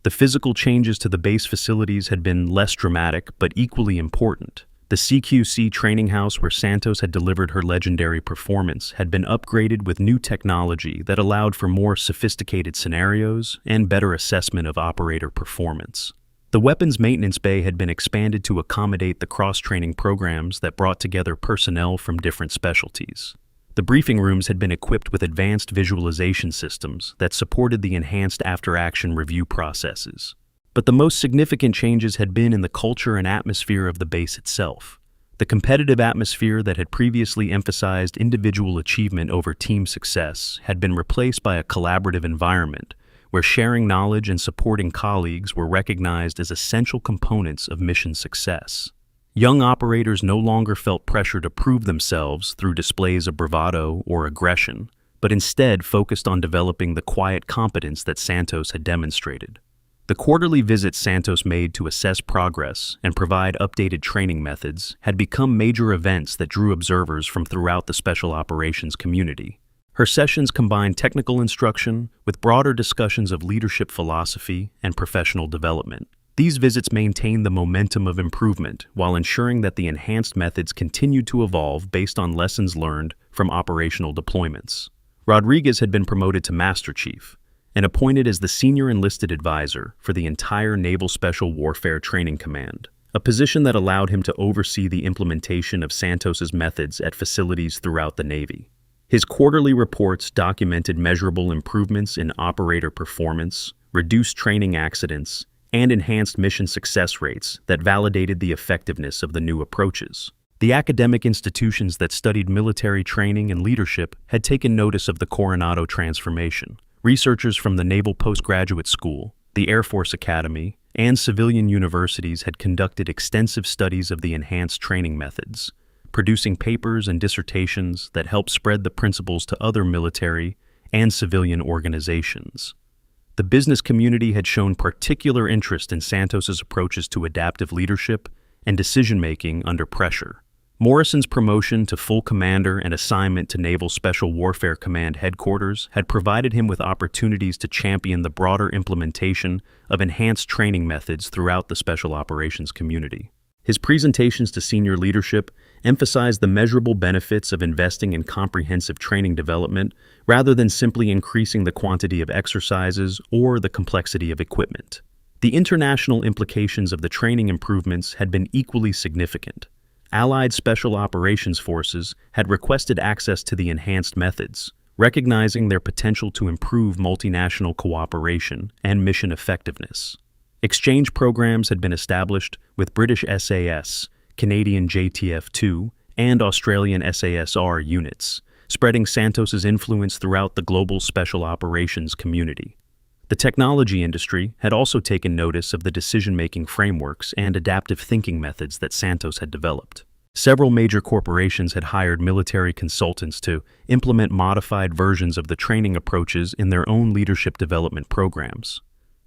The physical changes to the base facilities had been less dramatic but equally important. The CQC training house where Santos had delivered her legendary performance had been upgraded with new technology that allowed for more sophisticated scenarios and better assessment of operator performance. The weapons maintenance bay had been expanded to accommodate the cross-training programs that brought together personnel from different specialties. The briefing rooms had been equipped with advanced visualization systems that supported the enhanced after-action review processes. But the most significant changes had been in the culture and atmosphere of the base itself. The competitive atmosphere that had previously emphasized individual achievement over team success had been replaced by a collaborative environment where sharing knowledge and supporting colleagues were recognized as essential components of mission success. Young operators no longer felt pressure to prove themselves through displays of bravado or aggression, but instead focused on developing the quiet competence that Santos had demonstrated. The quarterly visits Santos made to assess progress and provide updated training methods had become major events that drew observers from throughout the special operations community. Her sessions combined technical instruction with broader discussions of leadership philosophy and professional development. These visits maintained the momentum of improvement while ensuring that the enhanced methods continued to evolve based on lessons learned from operational deployments. Rodriguez had been promoted to Master Chief and appointed as the senior enlisted advisor for the entire Naval Special Warfare Training Command, a position that allowed him to oversee the implementation of Santos's methods at facilities throughout the Navy. His quarterly reports documented measurable improvements in operator performance, reduced training accidents, and enhanced mission success rates that validated the effectiveness of the new approaches. The academic institutions that studied military training and leadership had taken notice of the Coronado transformation. Researchers from the Naval Postgraduate School, the Air Force Academy, and civilian universities had conducted extensive studies of the enhanced training methods, producing papers and dissertations that helped spread the principles to other military and civilian organizations. The business community had shown particular interest in Santos's approaches to adaptive leadership and decision-making under pressure. Morrison's promotion to full commander and assignment to Naval Special Warfare Command headquarters had provided him with opportunities to champion the broader implementation of enhanced training methods throughout the special operations community. His presentations to senior leadership emphasized the measurable benefits of investing in comprehensive training development rather than simply increasing the quantity of exercises or the complexity of equipment. The international implications of the training improvements had been equally significant. Allied Special Operations Forces had requested access to the enhanced methods, recognizing their potential to improve multinational cooperation and mission effectiveness. Exchange programs had been established with British SAS, Canadian JTF-2, and Australian SASR units, spreading Santos's influence throughout the global special operations community. The technology industry had also taken notice of the decision-making frameworks and adaptive thinking methods that Santos had developed. Several major corporations had hired military consultants to implement modified versions of the training approaches in their own leadership development programs.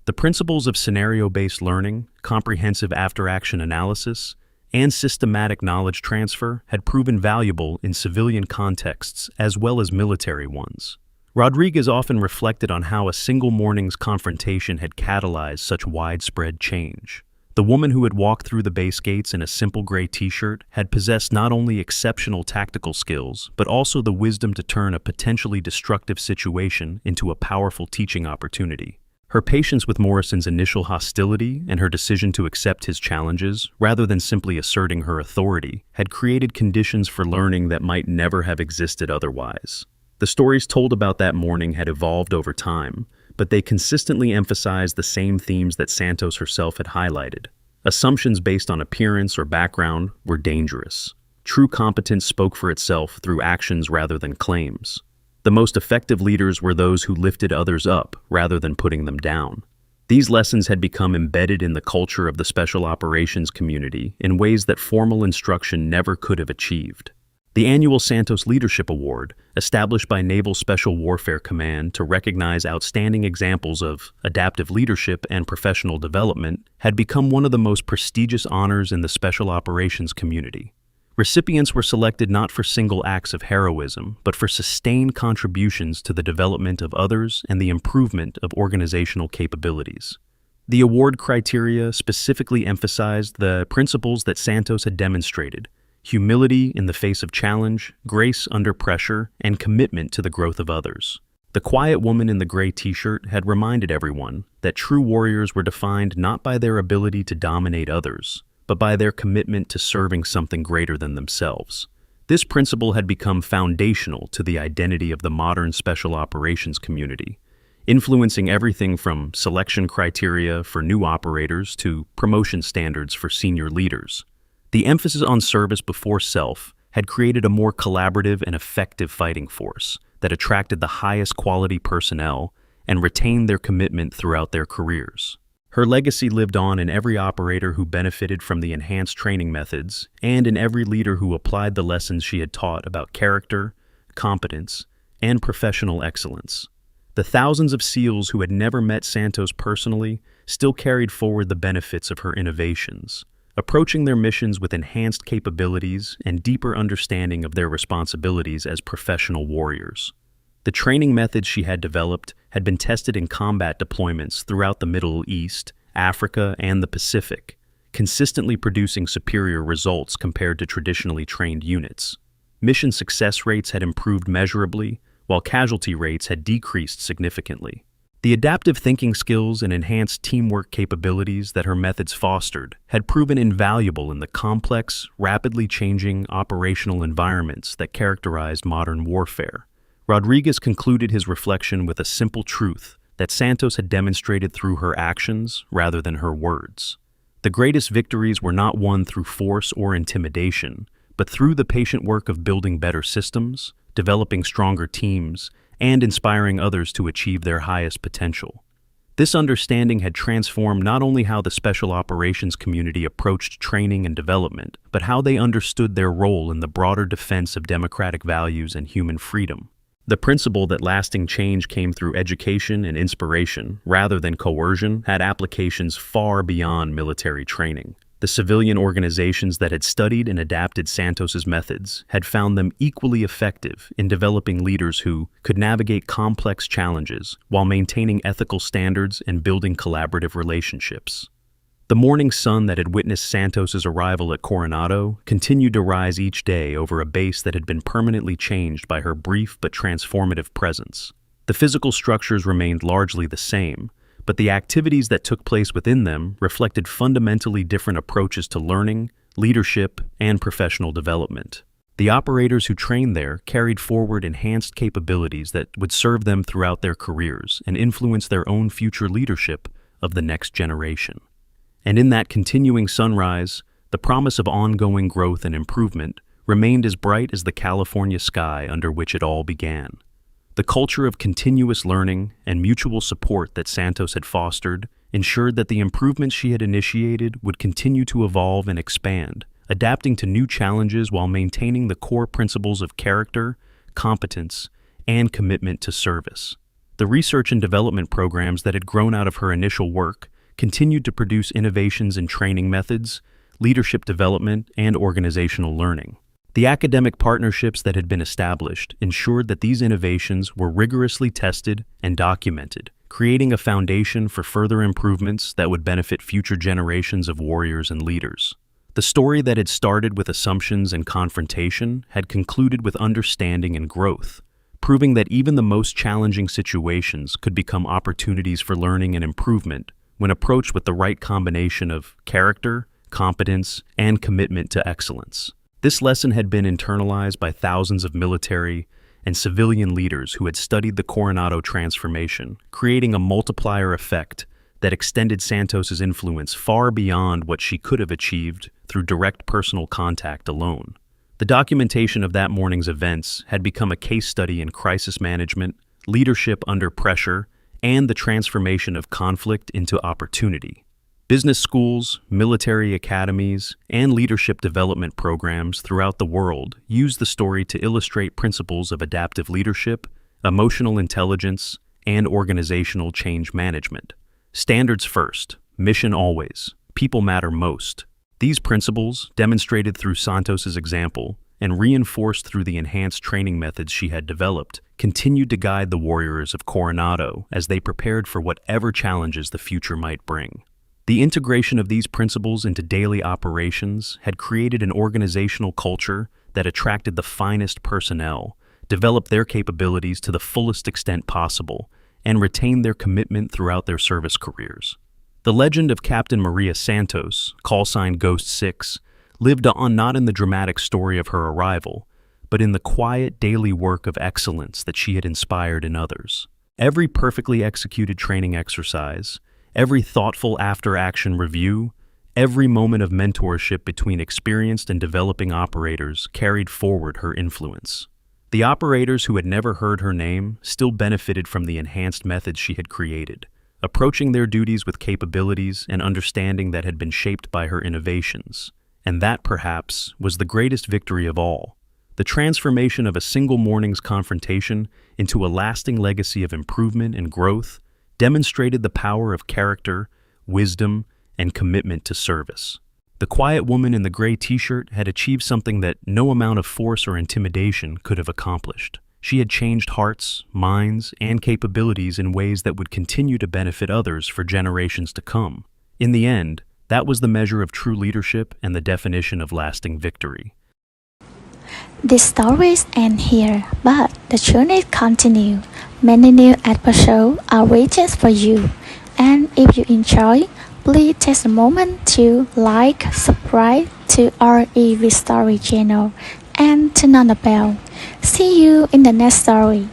The principles of scenario-based learning, comprehensive after-action analysis, and systematic knowledge transfer had proven valuable in civilian contexts as well as military ones. Rodriguez often reflected on how a single morning's confrontation had catalyzed such widespread change. The woman who had walked through the base gates in a simple gray t-shirt had possessed not only exceptional tactical skills, but also the wisdom to turn a potentially destructive situation into a powerful teaching opportunity. Her patience with Morrison's initial hostility and her decision to accept his challenges, rather than simply asserting her authority, had created conditions for learning that might never have existed otherwise. The stories told about that morning had evolved over time, but they consistently emphasized the same themes that Santos herself had highlighted. Assumptions based on appearance or background were dangerous. True competence spoke for itself through actions rather than claims. The most effective leaders were those who lifted others up rather than putting them down. These lessons had become embedded in the culture of the special operations community in ways that formal instruction never could have achieved. The annual Santos Leadership Award, established by Naval Special Warfare Command to recognize outstanding examples of adaptive leadership and professional development, had become one of the most prestigious honors in the special operations community. Recipients were selected not for single acts of heroism, but for sustained contributions to the development of others and the improvement of organizational capabilities. The award criteria specifically emphasized the principles that Santos had demonstrated: humility in the face of challenge, grace under pressure, and commitment to the growth of others. The quiet woman in the gray t-shirt had reminded everyone that true warriors were defined not by their ability to dominate others, but by their commitment to serving something greater than themselves. This principle had become foundational to the identity of the modern special operations community, influencing everything from selection criteria for new operators to promotion standards for senior leaders. The emphasis on service before self had created a more collaborative and effective fighting force that attracted the highest quality personnel and retained their commitment throughout their careers. Her legacy lived on in every operator who benefited from the enhanced training methods and in every leader who applied the lessons she had taught about character, competence, and professional excellence. The thousands of SEALs who had never met Santos personally still carried forward the benefits of her innovations, approaching their missions with enhanced capabilities and deeper understanding of their responsibilities as professional warriors. The training methods she had developed had been tested in combat deployments throughout the Middle East, Africa, and the Pacific, consistently producing superior results compared to traditionally trained units. Mission success rates had improved measurably, while casualty rates had decreased significantly. The adaptive thinking skills and enhanced teamwork capabilities that her methods fostered had proven invaluable in the complex, rapidly changing operational environments that characterized modern warfare. Rodriguez concluded his reflection with a simple truth that Santos had demonstrated through her actions rather than her words. The greatest victories were not won through force or intimidation, but through the patient work of building better systems, developing stronger teams, and inspiring others to achieve their highest potential. This understanding had transformed not only how the special operations community approached training and development, but how they understood their role in the broader defense of democratic values and human freedom. The principle that lasting change came through education and inspiration, rather than coercion, had applications far beyond military training. The civilian organizations that had studied and adapted Santos's methods had found them equally effective in developing leaders who could navigate complex challenges while maintaining ethical standards and building collaborative relationships. The morning sun that had witnessed Santos's arrival at Coronado continued to rise each day over a base that had been permanently changed by her brief but transformative presence. The physical structures remained largely the same, but the activities that took place within them reflected fundamentally different approaches to learning, leadership, and professional development. The operators who trained there carried forward enhanced capabilities that would serve them throughout their careers and influence their own future leadership of the next generation. And in that continuing sunrise, the promise of ongoing growth and improvement remained as bright as the California sky under which it all began. The culture of continuous learning and mutual support that Santos had fostered ensured that the improvements she had initiated would continue to evolve and expand, adapting to new challenges while maintaining the core principles of character, competence, and commitment to service. The research and development programs that had grown out of her initial work continued to produce innovations in training methods, leadership development, and organizational learning. The academic partnerships that had been established ensured that these innovations were rigorously tested and documented, creating a foundation for further improvements that would benefit future generations of warriors and leaders. The story that had started with assumptions and confrontation had concluded with understanding and growth, proving that even the most challenging situations could become opportunities for learning and improvement when approached with the right combination of character, competence, and commitment to excellence. This lesson had been internalized by thousands of military and civilian leaders who had studied the Coronado transformation, creating a multiplier effect that extended Santos's influence far beyond what she could have achieved through direct personal contact alone. The documentation of that morning's events had become a case study in crisis management, leadership under pressure, and the transformation of conflict into opportunity. Business schools, military academies, and leadership development programs throughout the world use the story to illustrate principles of adaptive leadership, emotional intelligence, and organizational change management. Standards first, mission always, people matter most. These principles, demonstrated through Santos's example and reinforced through the enhanced training methods she had developed, continued to guide the warriors of Coronado as they prepared for whatever challenges the future might bring. The integration of these principles into daily operations had created an organizational culture that attracted the finest personnel, developed their capabilities to the fullest extent possible, and retained their commitment throughout their service careers. The legend of Captain Maria Santos, callsign Ghost 6, lived on not in the dramatic story of her arrival, but in the quiet daily work of excellence that she had inspired in others. Every perfectly executed training exercise, every thoughtful after-action review, every moment of mentorship between experienced and developing operators carried forward her influence. The operators who had never heard her name still benefited from the enhanced methods she had created, approaching their duties with capabilities and understanding that had been shaped by her innovations. And that, perhaps, was the greatest victory of all. The transformation of a single morning's confrontation into a lasting legacy of improvement and growth demonstrated the power of character, wisdom, and commitment to service. The quiet woman in the gray t-shirt had achieved something that no amount of force or intimidation could have accomplished. She had changed hearts, minds, and capabilities in ways that would continue to benefit others for generations to come. In the end, that was the measure of true leadership and the definition of lasting victory. The stories end here, but the journey continues. Many new episodes are waiting for you. And if you enjoy, please take a moment to like, subscribe to our EV Story channel, and turn on the bell. See you in the next story.